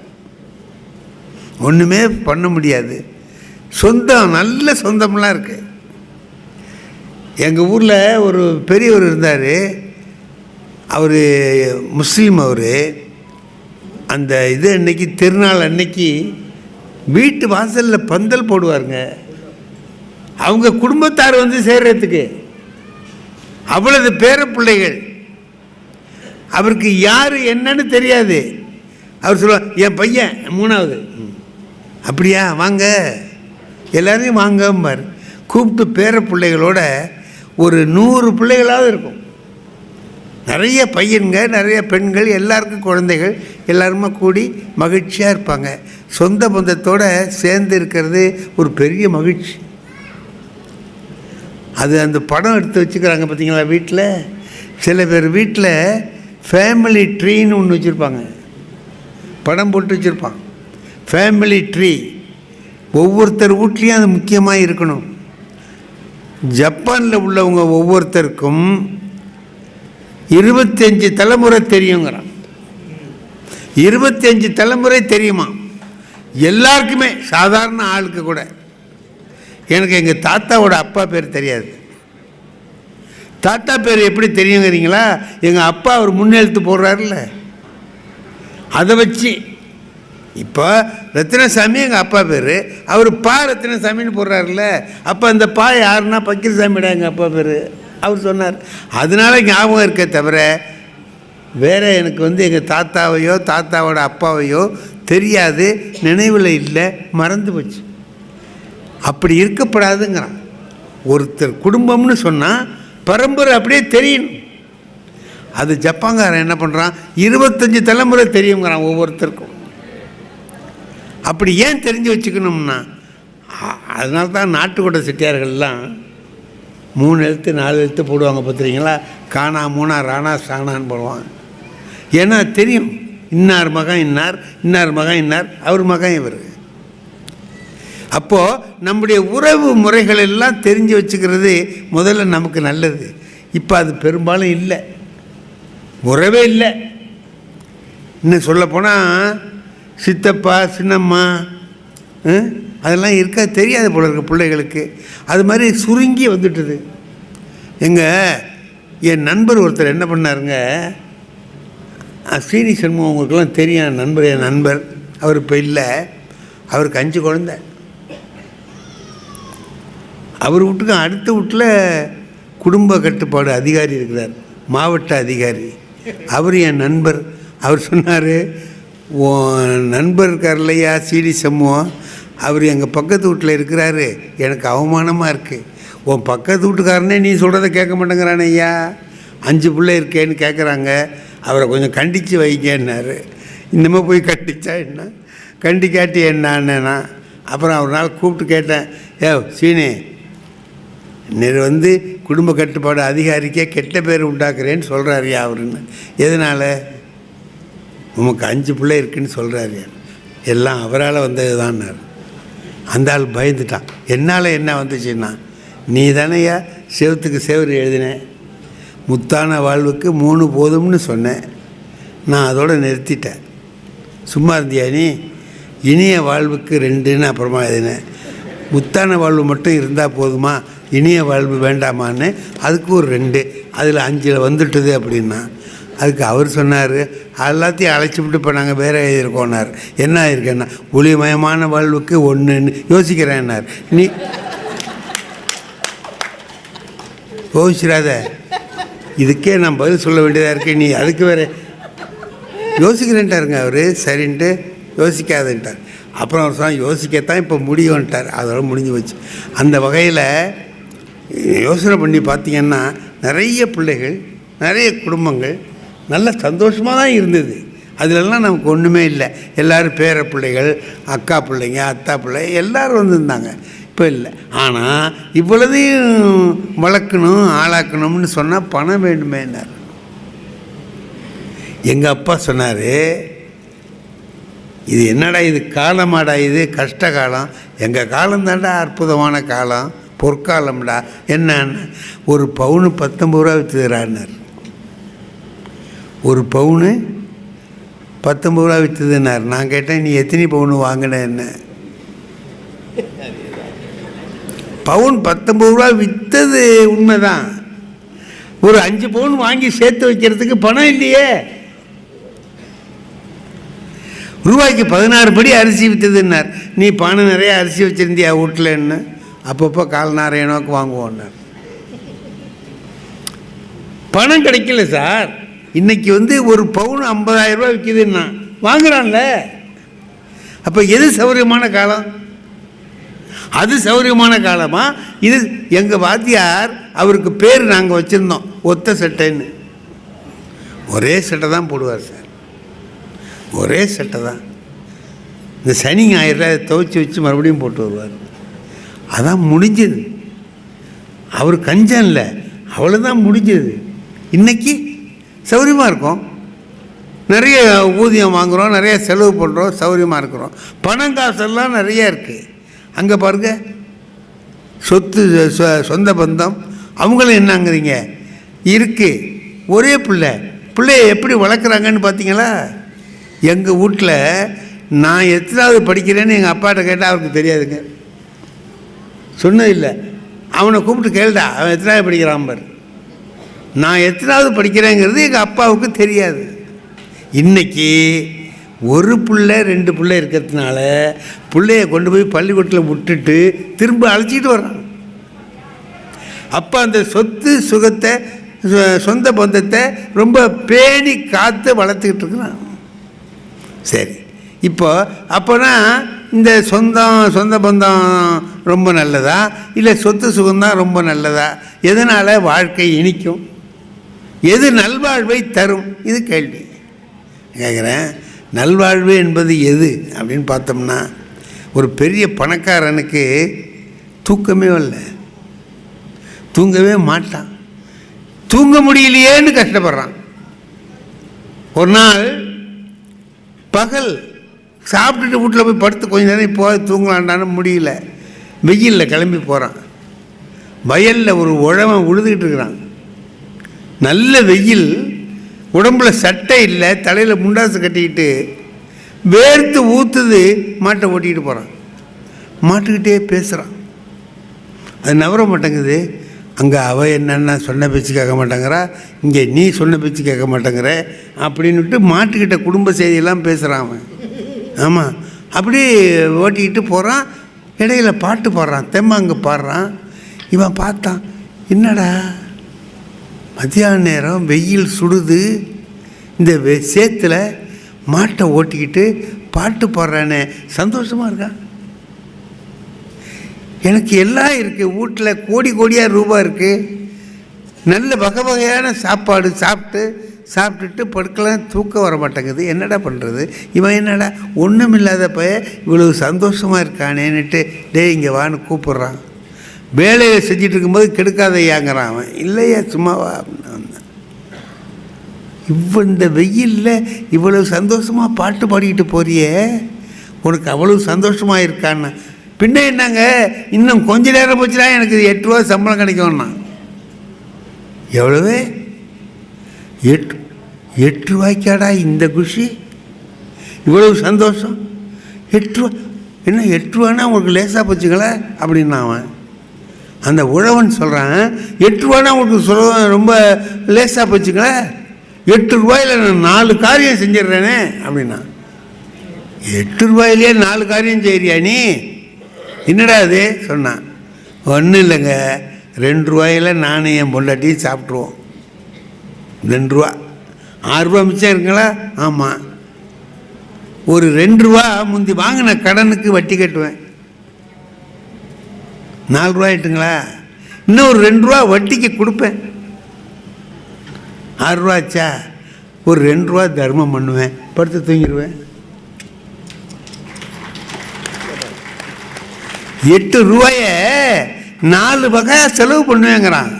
ஒன்றுமே பண்ண முடியாது. சொந்தம், நல்ல சொந்தம்லாம் இருக்குது. எங்கள் ஊரில் ஒரு பெரியவர் இருந்தார். அவர் முஸ்லீம். அவர் அந்த இது அன்னைக்கு திருநாள் அன்னைக்கு வீட்டு வாசலில் பந்தல் போடுவாருங்க. அவங்க குடும்பத்தார் வந்து சேர்றதுக்கு அவ்வளவு பேர பிள்ளைகள். அவருக்கு யார் என்னன்னு தெரியாது. அவர் சொல்லுவார், என் பையன் 3வது. அப்படியா, வாங்க எல்லாரையும் வாங்கம்பார். கூப்பிட்டு பேர பிள்ளைகளோட ஒரு 100 பிள்ளைகளாவது இருக்கும். நிறைய பையன்க, நிறைய பெண்கள், எல்லாருக்கும் குழந்தைகள், எல்லாருமே கூடி மகிழ்ச்சியாக இருப்பாங்க. சொந்த பந்தத்தோடு சேர்ந்து இருக்கிறது ஒரு பெரிய மகிழ்ச்சி. அது அந்த படம் எடுத்து வச்சுக்கிறாங்க பார்த்தீங்களா வீட்டில். சில பேர் வீட்டில் ஃபேமிலி ட்ரீன்னு ஒன்று வச்சுருப்பாங்க, படம் போட்டு வச்சுருப்பான். ஃபேமிலி ட்ரீ ஒவ்வொருத்தர் வீட்லேயும் அது முக்கியமாக இருக்கணும். ஜப்பானில் உள்ளவங்க ஒவ்வொருத்தருக்கும் 25 தலைமுறை தெரியுங்கிறான். 25 தலைமுறை தெரியுமா எல்லாருக்குமே, சாதாரண ஆளுக்கு கூட. எனக்கு எங்கள் தாத்தாவோட அப்பா பேர் தெரியாது. தாத்தா பேர் எப்படி தெரியுங்கிறீங்களா? எங்கள் அப்பா அவர் முன்னெழுத்து போடுறாருல்ல, அதை வச்சு. இப்போ ரத்தினசாமி எங்கள் அப்பா பேர், அவர் பா ரத்தினசாமின்னு போடுறாருல்ல, அப்போ அந்த பா யாருன்னா பக்கீர்சாமிடா எங்கள் அப்பா பேர், அவர் சொன்னார். அதனால ஞாபகம் இருக்க தவிர வேறு எனக்கு வந்து எங்கள் தாத்தாவையோ தாத்தாவோட அப்பாவையோ தெரியாது, நினைவில் இல்லை, மறந்து போச்சு. அப்படி இருக்கப்படாதுங்கிறான். ஒருத்தர் குடும்பம்னு சொன்னால் பரம்பரை அப்படியே தெரியணும். அது ஜப்பான்காரன் என்ன பண்ணுறான், 25 தலைமுறை தெரியுங்கிறான் ஒவ்வொருத்தருக்கும். அப்படி ஏன் தெரிஞ்சு வச்சுக்கணும்னா, அதனால தான் நாட்டுக்கோட்டை செட்டியார்கள்லாம் 3 எழுத்து 4 எழுத்து போடுவாங்க பார்த்துறீங்களா. காணா மூணா ராணா சாணான்னு போடுவாங்க. ஏன்னா தெரியும், இன்னார் மகன் இன்னார், இன்னார் மகன் இன்னார், அவர் மகன் இவர். அப்போது நம்முடைய உறவு முறைகள் எல்லாம் தெரிஞ்சு வச்சுக்கிறது முதல்ல நமக்கு நல்லது. இப்போ அது பெரும்பாலும் இல்லை, உறவே இல்லை. இன்னும் சொல்லப்போனால் சித்தப்பா சின்னம்மா அதெல்லாம் இருக்கா தெரியாது போல இருக்க பிள்ளைகளுக்கு. அது மாதிரி சுருங்கி வந்துட்டுது. என் நண்பர் ஒருத்தர் என்ன பண்ணாருங்க, ஸ்ரீனி சண்முகம் உங்களுக்கெல்லாம் தெரியும், என் நண்பர். அவர் இப்போ இல்லை, அவருக்கு 5 குழந்தை. அவர் வீட்டுக்கு அடுத்த வீட்டில் குடும்ப கட்டுப்பாடு அதிகாரி இருக்கிறார், மாவட்ட அதிகாரி. அவர் என் நண்பர். அவர் சொன்னார், உன் நண்பர் இருக்கார் இல்லையா சீனி சண்முகம், அவர் எங்கள் பக்கத்து வீட்டில் இருக்கிறாரு, எனக்கு அவமானமாக இருக்குது. உன் பக்கத்து வீட்டுக்காரனே நீ சொல்கிறத கேட்க மாட்டேங்கிறானே ஐயா, 5 பிள்ளை இருக்கேன்னு கேட்குறாங்க, அவரை கொஞ்சம் கண்டித்து வைக்கன்னாரு. இன்னமும் போய் கண்டிச்சா என்ன, கண்டிக்காட்டி என்னன்னா. அப்புறம் ஒரு நாள் கூப்பிட்டு கேட்டேன், சீனி நீர் வந்து குடும்ப கட்டுப்பாடு அதிகாரிக்கே கெட்ட பேர் உண்டாக்குறேன்னு சொல்கிறாரியா அவருன்னு. எதனால்? உமக்கு 5 பிள்ளை இருக்குன்னு சொல்கிறாரு, எல்லாம் அவரால் வந்தது தான்னார். அந்த ஆள் பயந்துட்டான். என்னால் என்ன வந்துச்சுன்னா, நீ தானேயா செவத்துக்கு செவரு எழுதினேன், முத்தான வாழ்வுக்கு 3 போதும்னு சொன்னேன், நான் அதோடு நிறுத்திட்டேன். சும்மா இருந்தியா நீ? இனிய வாழ்வுக்கு 2ன்னு அப்புறமா எழுதினேன். முத்தான வாழ்வு மட்டும் இருந்தால் போதுமா, இனிய வாழ்வு வேண்டாமான்னு அதுக்கு ஒரு 2, அதில் 5 வந்துட்டுது அப்படின்னா. அதுக்கு அவர் சொன்னார், எல்லாத்தையும் அழைச்சி விட்டு இப்போ நாங்கள் வேறு எழுதியிருக்கோன்னார். என்ன ஆயிருக்கேன்னா, ஒளிமயமான வாழ்வுக்கு 1ன்னு யோசிக்கிறேன்னார். நீ யோசிச்சிடாத, இதுக்கே நான் பதில் சொல்ல வேண்டியதாக இருக்கு, நீ அதுக்கு வேறு யோசிக்கிறேன்ட்டாருங்க அவர். சரின்ட்டு யோசிக்காதுன்ட்டார். அப்புறம் அவர் சொன்னால் யோசிக்கத்தான் இப்போ முடியும்ன்ட்டார். அதோட முடிஞ்சு போச்சு. அந்த வகையில் யோசனை பண்ணி பார்த்தீங்கன்னா நிறைய பிள்ளைகள், நிறைய குடும்பங்கள் நல்ல சந்தோஷமாக தான் இருந்தது. அதிலெல்லாம் நமக்கு ஒன்றுமே இல்லை. எல்லோரும் பேர பிள்ளைகள், அக்கா பிள்ளைங்க, அத்தா பிள்ளை எல்லோரும் வந்துருந்தாங்க. இப்போ இல்லை. ஆனால் இவ்வளதையும் வளர்க்கணும், ஆளாக்கணும்னு சொன்னால் பணம் வேண்டுமேன்னார். எங்கள் அப்பா சொன்னார், இது என்னடா இது காலமாடா, இது கஷ்ட காலம். எங்கள் காலம் தாண்டா அற்புதமான காலம், பொற்காலம்டா. என்னன்னு, ஒரு பவுனு 19 ரூபா விற்றுதுறான்னார். ஒரு பவுனு 19 ரூபா விற்றுதுன்னார். நான் கேட்டேன், நீ எத்தனை பவுனு வாங்கின? என்ன பவுன் 19 ரூபா விற்றது உண்மைதான். ஒரு 5 பவுன் வாங்கி சேர்த்து வைக்கிறதுக்கு பணம் இல்லையே. ரூபாய்க்கு 16 படி அரிசி விற்றுதுன்னார். நீ பானை நிறைய அரிசி வச்சுருந்தியா வீட்டில்ன்னு? அப்பப்போ கால் நாரைய நோக்கு வாங்குவோன்னார். பணம் கிடைக்கல சார். இன்றைக்கி ஒரு பவுன் 50,000 ரூபா விற்கிதுன்னா வாங்குறான்ல. அப்போ எது சௌகரியமான காலம்? அது சௌகரியமான காலமா? இது எங்கள் வாத்தியார், அவருக்கு பேர் நாங்கள் வச்சுருந்தோம் ஒத்த சட்டைன்னு. ஒரே சட்டை தான் போடுவார் சார், ஒரே சட்டை தான். இந்த சனி ஞாயிறில் அதை துவைச்சி வச்சு மறுபடியும் போட்டு வருவார். அதான் முடிஞ்சது. அவர் கஞ்சம் இல்லை, அவ்வளோதான் முடிஞ்சது. இன்றைக்கி சௌகரியமாக இருக்கும், நிறைய ஊதியம் வாங்குகிறோம், நிறைய செலவு பண்ணுறோம், சௌகரியமாக இருக்கிறோம். பணம் காசெல்லாம் நிறைய இருக்குது. அங்கே பாருங்க, சொத்து சொந்த பந்தம் அவங்களும் என்னங்கிறீங்க இருக்குது. ஒரே பிள்ளைய எப்படி வளர்க்குறாங்கன்னு பார்த்தீங்களா? எங்கள் வீட்டில் நான் எத்தனாவது படிக்கிறேன்னு எங்கள் அப்பாட்ட கேட்டால் அவருக்கு தெரியாதுங்க, சொன்னதில்லை. அவனை கூப்பிட்டு கேளுடா, அவன் எத்தனாவது படிக்கிறான் பாரு. நான் எத்தனாவது படிக்கிறேங்கிறது எங்கள் அப்பாவுக்கு தெரியாது. இன்றைக்கி ஒரு பிள்ளை 2 பிள்ளை இருக்கிறதுனால பிள்ளைய கொண்டு போய் பள்ளிக்கூடத்தில் விட்டுட்டு திரும்ப அழைச்சிட்டு வர்றான். அப்போ அந்த சொத்து சுகத்தை, சொந்த பந்தத்தை ரொம்ப பேணி காத்து வளர்த்துக்கிட்டு இருக்கிறான். சரி, அப்போனா இந்த சொந்த பந்தம் ரொம்ப நல்லதா, இல்லை சொத்து சுகம்தான் ரொம்ப நல்லதா? எதனால் வாழ்க்கை இனிக்கும்? எது நல்வாழ்வை தரும்? இது கேள்வி கேட்குறேன். நல்வாழ்வு என்பது எது அப்படின்னு பார்த்தோம்னா, ஒரு பெரிய பணக்காரனுக்கு தூக்கமே வரல, தூங்கவே மாட்டான், தூங்க முடியலையேன்னு கஷ்டப்படுறான். ஒரு நாள் பகல் சாப்பிட்டுட்டு வீட்டில் போய் படுத்து கொஞ்ச நேரம் போய் தூங்கலான்டான்னு முடியல. வெயிலில் கிளம்பி போகிறான். வயலில் ஒரு உழவன் உழுதுகிட்டு இருக்கிறான். நல்ல வெயில், உடம்புல சட்டை இல்லை, தலையில் முண்டாசு கட்டிக்கிட்டு வேர்த்து ஊற்றுது. மாட்டை ஓட்டிக்கிட்டு போகிறான். மாட்டுக்கிட்டே பேசுகிறான். அது நவர மாட்டேங்குது. அங்கே அவள் என்னென்னா சொன்ன பேச்சு கேட்க மாட்டேங்கிறா, இங்கே நீ சொன்ன பேச்சு கேட்க மாட்டேங்கிற அப்படின்னுட்டு மாட்டுக்கிட்ட குடும்ப செய்தியெல்லாம் பேசுகிறான் அவன். ஆமாம், அப்படி ஓட்டிக்கிட்டு போகிறான். இடையில பாட்டு பாடுறான், தெம்மாங்கு பாடுறான். இவன் பார்த்தான், என்னடா மத்தியான நேரம் வெயில் சுடுது, இந்த சேத்துல மாட்டை ஓட்டிக்கிட்டு பாட்டு பாடுறானே, சந்தோஷமாக இருக்கான். எனக்கு எல்லாம் இருக்குது, வீட்டில் கோடியாக ரூபா இருக்குது, நல்ல வகை வகையான சாப்பாடு சாப்பிட்டுட்டு படுக்கலாம், தூக்கம் வர மாட்டேங்குது, என்னடா பண்ணுறது? இவன் என்னடா ஒன்றும் இல்லாதப்ப இவ்வளவு சந்தோஷமாக இருக்கானேன்னுட்டு டே இங்கே வான்னு கூப்பிட்றான். வேலையை செஞ்சிட்டு இருக்கும்போது கெடுக்காதையாங்கிறான் அவன். இல்லையா சும்மாவா அப்படின்னு வந்தான். இந்த வெயிலில் இவ்வளவு சந்தோஷமாக பாட்டு பாடிக்கிட்டு போறியே, உனக்கு அவ்வளவு சந்தோஷமாக இருக்கான்னு. பின்ன என்னங்க, இன்னும் கொஞ்ச நேரம் போச்சுன்னா எனக்கு 8 ரூபா சம்பளம் கிடைக்கும்னா. எவ்வளவு? 8 ரூபாய்க்காடா இந்த குஷி, இவ்வளவு சந்தோஷம்? 8 ரூபா என்ன? 8 ரூபான்னா உங்களுக்கு லேசாக போச்சுங்களே அப்படின்னா அவன். அந்த உழவன் சொல்கிறான், 8 ரூபான்னா உங்களுக்கு ரொம்ப லேசாக போச்சுங்களே, 8 ரூபாயில் நான் 4 காரியம் செஞ்சிடுறேனே அப்படின்னா. 8 ரூபாயிலே 4 காரியம் செய்கிறியா நீ? என்னடா அது சொன்னான். ஒன்றும் இல்லைங்க, ரூ. 2 நானும் என் பொண்டாட்டியும் சாப்பிட்ருவோம். ரூ. 6 மிச்சம் இருக்குங்களா? ஆமாம். ஒரு ரூ. முந்தி வாங்கின கடனுக்கு வட்டி கட்டுவேன். ரூ. 4 ஆயிட்டுங்களா? இன்னும் ஒரு ரூ. வட்டிக்கு கொடுப்பேன். ரூ. 6 ஆச்சா? ஒரு ரூ. தர்மம் பண்ணுவேன், படுத்து தூங்கிடுவேன். ரூ. 8 4 வகையாக செலவு பண்ணுவேங்கிறான்.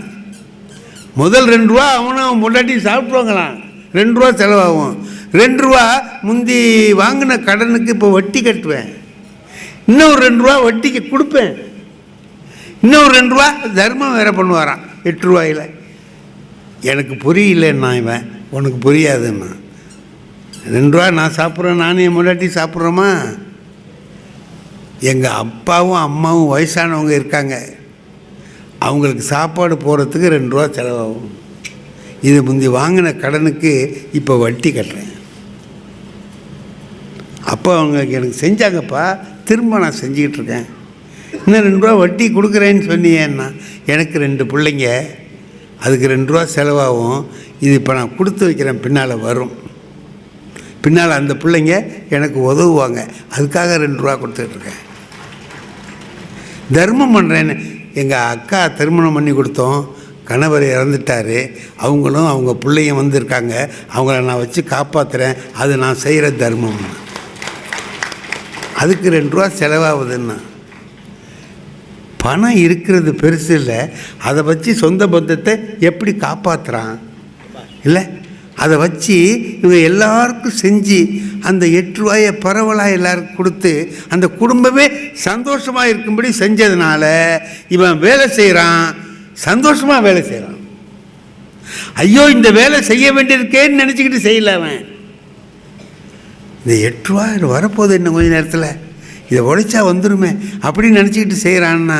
முதல் ரூ. அவனும் அவன் பொண்டாட்டி சாப்பிட்ருவாங்களாம். ரூ. செலவாகும். ரூ. முந்தி வாங்கின கடனுக்கு இப்போ வட்டி கட்டுவேன். இன்னும் ரூ. வட்டிக்கு கொடுப்பேன். இன்னும் ரூ. தர்மம் வேற பண்ணுவாரான் ரூ. எனக்கு புரியலன்னா இவன், உனக்கு புரியாதுன்னா. ரூ. நான் சாப்பிட்றேன், நானும் என் முன்னாடி சாப்பிட்றோமா? எங்கள் அப்பாவும் அம்மாவும் வயசானவங்க இருக்காங்க. அவங்களுக்கு சாப்பாடு போகிறதுக்கு ரூ. செலவாகும். இது முந்தி வாங்கின கடனுக்கு இப்போ வட்டி கட்டுறேன். அப்போ அவங்க எனக்கு செஞ்சாங்கப்பா, திரும்ப நான் செஞ்சுக்கிட்டு இருக்கேன். இன்னும் ரூ. வட்டி கொடுக்குறேன்னு சொன்னியேன்னா, எனக்கு 2 பிள்ளைங்க, அதுக்கு ரூ. செலவாகும். இது இப்போ நான் கொடுத்து வைக்கிறேன், பின்னால் வரும். பின்னால் அந்த பிள்ளைங்க எனக்கு உதவுவாங்க, அதுக்காக ரூ. கொடுத்துட்ருக்கேன். தர்மம் பண்ணுறேன்னு. எங்கள் அக்கா திருமணம் பண்ணி கொடுத்தோம், கணவர் இறந்துட்டார். அவங்களும் அவங்க பிள்ளைங்க வந்திருக்காங்க, அவங்கள நான் வச்சு காப்பாற்றுறேன். அது நான் செய்கிற தர்மம். அதுக்கு ரூ. செலவாகுதுன்னா. பணம் இருக்கிறது பெருசு இல்லை, அதை வச்சு சொந்த பந்தத்தை எப்படி காப்பாற்றுறான் இல்லை? அதை வச்சு இவங்க எல்லாருக்கும் செஞ்சு அந்த ரூ. பரவலாக எல்லாருக்கும் கொடுத்து அந்த குடும்பமே சந்தோஷமாக இருக்கும்படி செஞ்சதுனால இவன் வேலை செய்கிறான், சந்தோஷமாக வேலை செய்கிறான். ஐயோ இந்த வேலை செய்ய வேண்டியிருக்கேன்னு நினச்சிக்கிட்டு செய்யல அவன். இந்த ரூ. வரப்போகுது இன்னும் கொஞ்சம் நேரத்தில், இதை உழைச்சா வந்துடுமே அப்படின்னு நினச்சிக்கிட்டு செய்கிறான்னா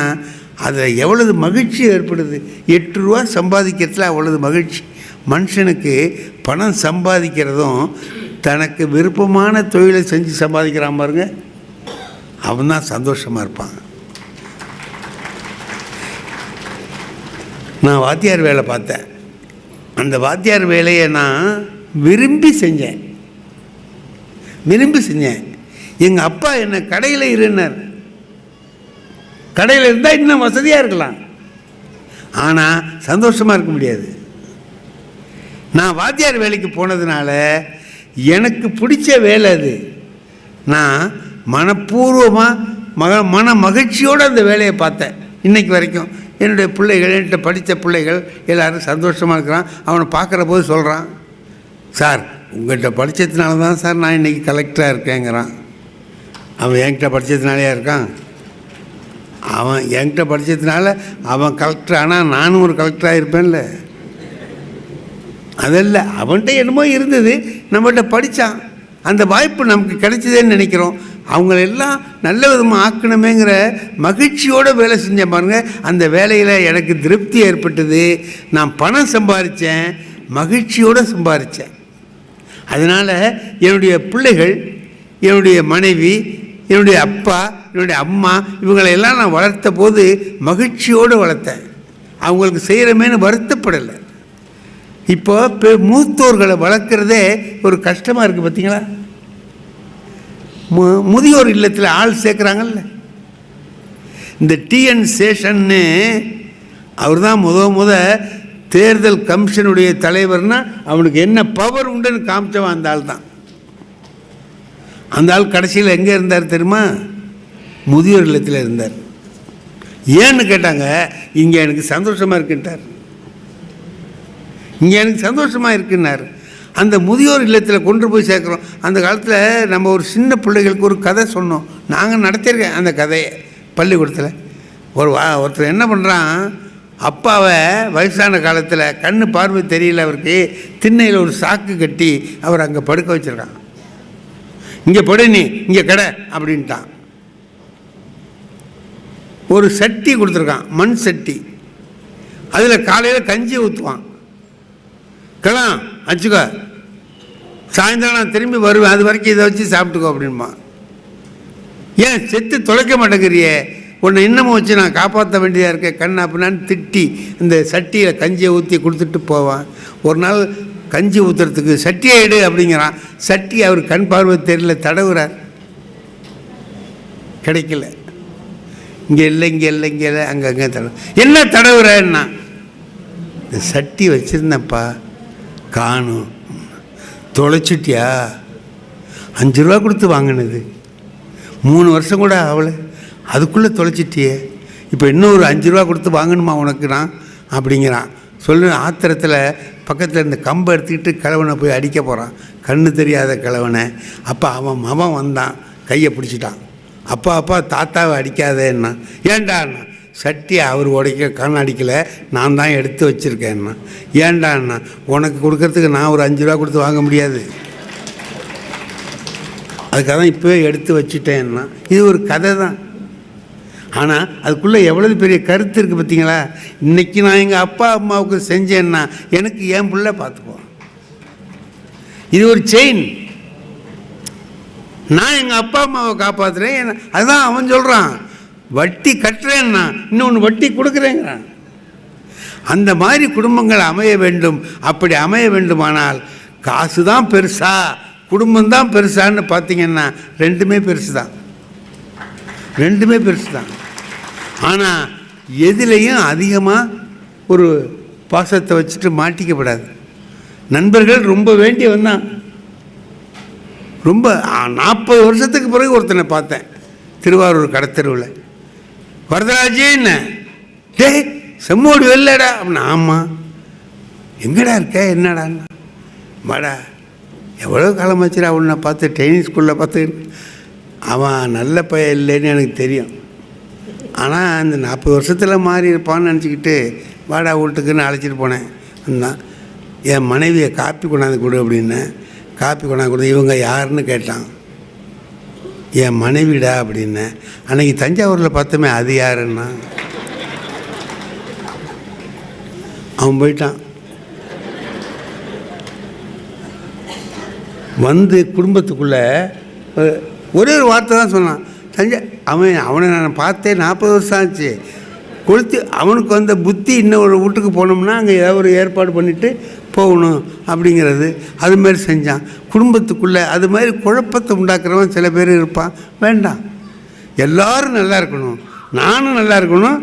அதில் எவ்வளவு மகிழ்ச்சி ஏற்படுது. ரூ. சம்பாதிக்கிறதுல அவ்வளவு மகிழ்ச்சி. மனுஷனுக்கு பணம் சம்பாதிக்கிறதும் தனக்கு விருப்பமான தொழிலை செஞ்சு சம்பாதிக்கிறான் பாருங்க, அவன் தான் சந்தோஷமாக இருப்பாங்க. நான் வாத்தியார் வேலை பார்த்தேன். அந்த வாத்தியார் வேலையை நான் விரும்பி செஞ்சேன். எங்கள் அப்பா என்னை கடையில் இருந்தார். கடையில் இருந்தால் இன்னும் வசதியாக இருக்கலாம், ஆனால் சந்தோஷமாக இருக்க முடியாது. நான் வாத்தியார் வேலைக்கு போனதுனால எனக்கு பிடிச்ச வேலை அது. நான் மனப்பூர்வமாக மன மகிழ்ச்சியோடு அந்த வேலையை பார்த்தேன். இன்றைக்கு வரைக்கும் என்னுடைய பிள்ளைகள், என்கிட்ட படித்த பிள்ளைகள் எல்லோரும் சந்தோஷமாக இருக்கிறான். அவனை பார்க்குற போது சொல்கிறான், சார் உங்கள்கிட்ட படித்ததுனால தான் சார் நான் இன்றைக்கி கலெக்டராக இருக்கேங்கிறான். அவன் என்கிட்ட படித்ததுனாலையா இருக்கான்? அவன் என்கிட்ட படித்ததுனால அவன் கலெக்டர் ஆனால் நானும் ஒரு கலெக்டராக இருப்பேன்ல. அதில்ல, அவன்கிட்ட என்னமோ இருந்தது, நம்மகிட்ட படித்தான், அந்த வாய்ப்பு நமக்கு கிடைச்சதேன்னு நினைக்கிறோம். அவங்களெல்லாம் நல்ல விதமாக ஆக்கணுமேங்கிற மகிழ்ச்சியோடு வேலை செஞ்ச பாருங்க. அந்த வேலையில் எனக்கு திருப்தி ஏற்பட்டது. நான் பணம் சம்பாதிச்சேன், மகிழ்ச்சியோடு சம்பாதிச்சேன். அதனால் என்னுடைய பிள்ளைகள், என்னுடைய மனைவி, என்னுடைய அப்பா, என்னுடைய அம்மா, இவங்களையெல்லாம் நான் வளர்த்த போது மகிழ்ச்சியோடு வளர்த்தேன். அவங்களுக்கு செய்கிறமேனு வருத்தப்படலை. இப்போ மூத்தோர்களை வளர்க்குறதே ஒரு கஷ்டமாக இருக்குது பார்த்தீங்களா? முதியோர் இல்லத்தில் ஆள் சேர்க்குறாங்கல்ல. இந்த டிஎன் சேஷன்னு அவர் தான் முத தேர்தல் கமிஷனுடைய தலைவர்னா அவனுக்கு என்ன பவர் உண்டுன்னு காமிச்சவன் அந்த ஆள் தான். அந்த ஆள் கடைசியில் எங்கே இருந்தார் தெரியுமா? முதியோர் இல்லத்தில் இருந்தார். ஏன்னு கேட்டாங்க, இங்கே எனக்கு சந்தோஷமாக இருக்குன்ட்டார். இங்கே எனக்கு சந்தோஷமாக இருக்குன்னார். அந்த முதியோர் இல்லத்தில் கொண்டு போய் சேர்க்குறோம். அந்த காலத்தில் நம்ம ஒரு சின்ன பிள்ளைகளுக்கு ஒரு கதை சொன்னோம். நாங்கள் நடத்தியிருக்கேன் அந்த கதையை பள்ளிக்கூடத்தில். ஒருத்தர் என்ன பண்ணுறான், அப்பாவை வயசான காலத்தில் கண்ணு பார்வை தெரியல அவருக்கு, திண்ணையில் ஒரு சாக்கு கட்டி அவர் அங்கே படுக்க வச்சுருக்கான். இங்கே படு நீ, இங்கே கடை அப்படின்ட்டான். ஒரு சட்டி கொடுத்துருக்கான், மண் சட்டி. அதில் காலையில் கஞ்சி ஊற்றுவான். கிளம் வச்சுக்கோ, சாயந்தரம் நான் திரும்பி வருவேன், அது வரைக்கும் இதை வச்சு சாப்பிட்டுக்கோ அப்படின்பான். ஏன் செத்து தொலைக்க மாட்டேங்கிறியே, உன்னை இன்னமும் வச்சு நான் காப்பாற்ற வேண்டியதாக இருக்கேன் கண்ணா அப்படின்னான்னு திட்டி இந்த சட்டியில் கஞ்சியை ஊற்றி கொடுத்துட்டு போவான். ஒரு நாள் கஞ்சி ஊற்றுறதுக்கு சட்டியை எடு அப்படிங்கிறான். சட்டி அவர் கண் பார்வை தெரியல, தடவுறார், கிடைக்கல. இங்கே இல்லை, இங்கே இல்லை, இங்கே இல்லை, அங்கே தடவு. என்ன தடவுறேன்னா, இந்த சட்டி வச்சுருந்தேன்ப்பா, காணும். தொலைச்சிட்டியா? 5 ரூபா கொடுத்து வாங்கினது, 3 வருஷம் கூட ஆகலை, அதுக்குள்ளே தொலைச்சிட்டியே, இப்போ இன்னும் ஒரு 5 ரூபா கொடுத்து வாங்கணுமா உனக்கு நான் அப்படிங்கிறான். சொல்லு ஆத்திரத்தில் பக்கத்தில் இருந்த கம்பை எடுத்துக்கிட்டு கிழவனை போய் அடிக்க போகிறான், கண்ணு தெரியாத கிழவனை. அப்போ அவன் மகன் வந்தான், கையை பிடிச்சிட்டான். அப்பா தாத்தாவை அடிக்காதேன்னா. ஏண்டாண்ணா? சட்டியை அவர் உடைக்க கண் அடிக்கலை, நான் தான் எடுத்து வச்சுருக்கேன்னா. ஏண்டாண்ணா? உனக்கு கொடுக்கறதுக்கு நான் ஒரு 5 ரூபா கொடுத்து வாங்க முடியாது, அதுக்காக தான் இப்போவே எடுத்து வச்சுட்டேன்னா. இது ஒரு கதை தான். ஆனால் அதுக்குள்ளே எவ்வளவு பெரிய கருத்து இருக்குது பார்த்தீங்களா? இன்றைக்கி நான் எங்கள் அப்பா அம்மாவுக்கு செஞ்சேன்னா எனக்கு என் பிள்ளை பார்த்துக்குவோம். இது ஒரு செயின். நான் எங்கள் அப்பா அம்மாவை காப்பாற்றுறேன், அதுதான் அவன் சொல்கிறான். வட்டி கட்டுறேன்னா இன்னொன்று வட்டி கொடுக்குறேங்கிறான். அந்த மாதிரி குடும்பங்கள் அமைய வேண்டும். அப்படி அமைய வேண்டுமானால் காசு தான் பெருசா குடும்பம்தான் பெருசான்னு பார்த்தீங்கன்னா ரெண்டுமே பெருசு தான், ரெண்டுமே பெருசு தான். ஆனால் எதுலேயும் அதிகமாக ஒரு பாசத்தை வச்சுட்டு மாட்டிக்கப்படாது. நண்பர்கள் ரொம்ப வேண்டியவன் தான். ரொம்ப 40 வருஷத்துக்கு பிறகு ஒருத்தனை பார்த்தேன் திருவாரூர் கடத்தெருவில். வரதராஜே என்ன டே செம்மோடி வெள்ளடா அப்படின்னா. ஆமாம், எங்கடா இருக்க, என்னடான்னா. வாடா, எவ்வளோ காலமாச்சுடா உன்னை பார்த்து, டென்னிஸ் ஸ்கூலில் பார்த்து. அவன் நல்ல பையன் இல்லைன்னு எனக்கு தெரியும், ஆனால் அந்த 40 வருஷத்தில் மாறி இருப்பான்னு நினச்சிக்கிட்டு வாடா வீட்டுக்குன்னு அழைச்சிட்டு போனேன். தான் என் மனைவியை காப்பி கொண்டாந்து கொடு அப்படின்னு காப்பி கொண்டாந்து கொடு. இவங்க யாருன்னு கேட்டான். என் மனைவிடா அப்படின்னு. அன்றைக்கி தஞ்சாவூரில் பார்த்தோமே, அது யாருன்னா அவன் போயிட்டான். வந்து குடும்பத்துக்குள்ளே ஒரே ஒரு வார்த்தை தான் சொன்னான். அவனை நான் பார்த்தேன், 40 வருஷம் ஆச்சு. கொளுத்து அவனுக்கு வந்த புத்தி இன்னும் ஒரு வீட்டுக்கு போனோம்னா அங்கே ஏதாவது ஒரு ஏற்பாடு பண்ணிவிட்டு போகணும் அப்படிங்கிறது. அதுமாரி செஞ்சான் குடும்பத்துக்குள்ளே. அது மாதிரி குழப்பத்தை உண்டாக்குறவன் சில பேர் இருப்பான். வேண்டாம், எல்லோரும் நல்லா இருக்கணும், நானும் நல்லா இருக்கணும்,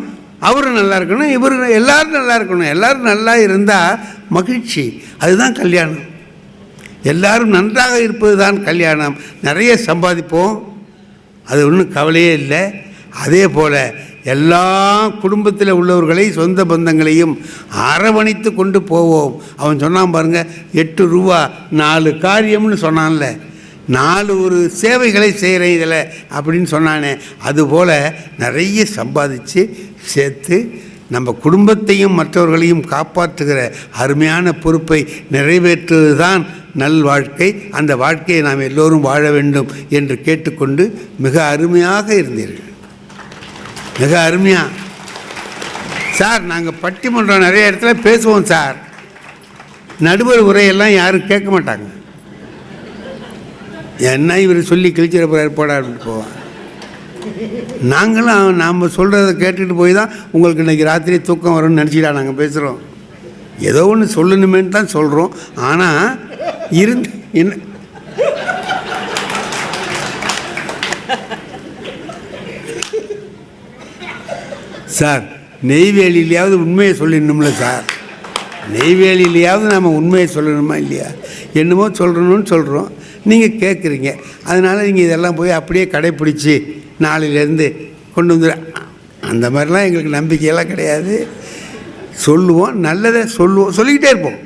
அவரும் நல்லா இருக்கணும், இவரு எல்லோரும் நல்லா இருக்கணும். எல்லோரும் நல்லா இருந்தால் மகிழ்ச்சி, அதுதான் கல்யாணம். எல்லாரும் நன்றாக இருப்பது தான் கல்யாணம். நிறைய சம்பாதிப்போம், அது ஒன்றும் கவலையே இல்லை. அதே போல் எல்லா குடும்பத்தில் உள்ளவர்களை சொந்த பந்தங்களையும் அரவணைத்து கொண்டு போவோம். அவன் சொன்னான் பாருங்கள், 8 ரூபா 4 காரியம்னு சொன்னான்ல, 4 ஒரு சேவைகளை செய்கிறேன் இதில் அப்படின்னு சொன்னானே. அதுபோல் நிறைய சம்பாதிச்சு சேர்த்து நம்ம குடும்பத்தையும் மற்றவர்களையும் காப்பாற்றுகிற அருமையான பொறுப்பை நிறைவேற்றுவது தான் நல்வாழ்க்கை. அந்த வாழ்க்கையை நாம் எல்லோரும் வாழ வேண்டும் என்று கேட்டுக்கொண்டு மிக அருமையாக இருந்தீர்கள், மிக அருமையாக. சார், நாங்கள் பட்டிமன்றம் நிறைய இடத்துல பேசுவோம் சார், நடுவர் உரையெல்லாம் யாரும் கேட்க மாட்டாங்க. என்ன இவர் சொல்லி கிழிச்சிட போகிறார் போடா அப்படின்ட்டு போவான். நாங்களும் நாம் சொல்கிறத கேட்டுட்டு போய் தான் உங்களுக்கு இன்றைக்கி ராத்திரி தூக்கம் வரும்னு நினச்சிட்டா நாங்கள் பேசுகிறோம். ஏதோ ஒன்று சொல்லணுமேன்னு தான் சொல்கிறோம். ஆனால் இருந்து என்ன சார், நெய்வேலியிலையாவது உண்மையை சொல்லிடணும்ல சார், நெய்வேலியிலையாவது நம்ம உண்மையை சொல்லணுமா இல்லையா? என்னமோ சொல்லணும்னு சொல்கிறோம், நீங்கள் கேட்குறீங்க. அதனால் நீங்கள் இதெல்லாம் போய் அப்படியே கடைப்பிடிச்சி நாளையிலேருந்து கொண்டு வந்துடு, அந்த மாதிரிலாம் எங்களுக்கு நம்பிக்கையெல்லாம் கிடையாது. சொல்லுவோம், நல்லதை சொல்லுவோம், சொல்லிக்கிட்டே இருப்போம்.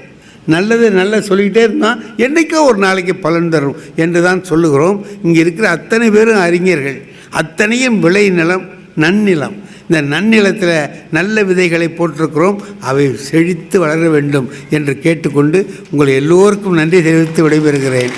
நல்லது நல்ல சொல்லிக்கிட்டே இருந்தால் என்றைக்கோ ஒரு நாளைக்கு பலன் தரும் என்று தான் சொல்லுகிறோம். இங்கே இருக்கிற அத்தனை பேரும் அறிஞர்கள், அத்தனையும் விளை நிலம், நன்னிலம். இந்த நன்னிலத்தில் நல்ல விதைகளை போட்டிருக்கிறோம், அவை செழித்து வளர வேண்டும் என்று கேட்டுக்கொண்டு உங்கள் எல்லோருக்கும் நன்றி தெரிவித்து விடைபெறுகிறேன்.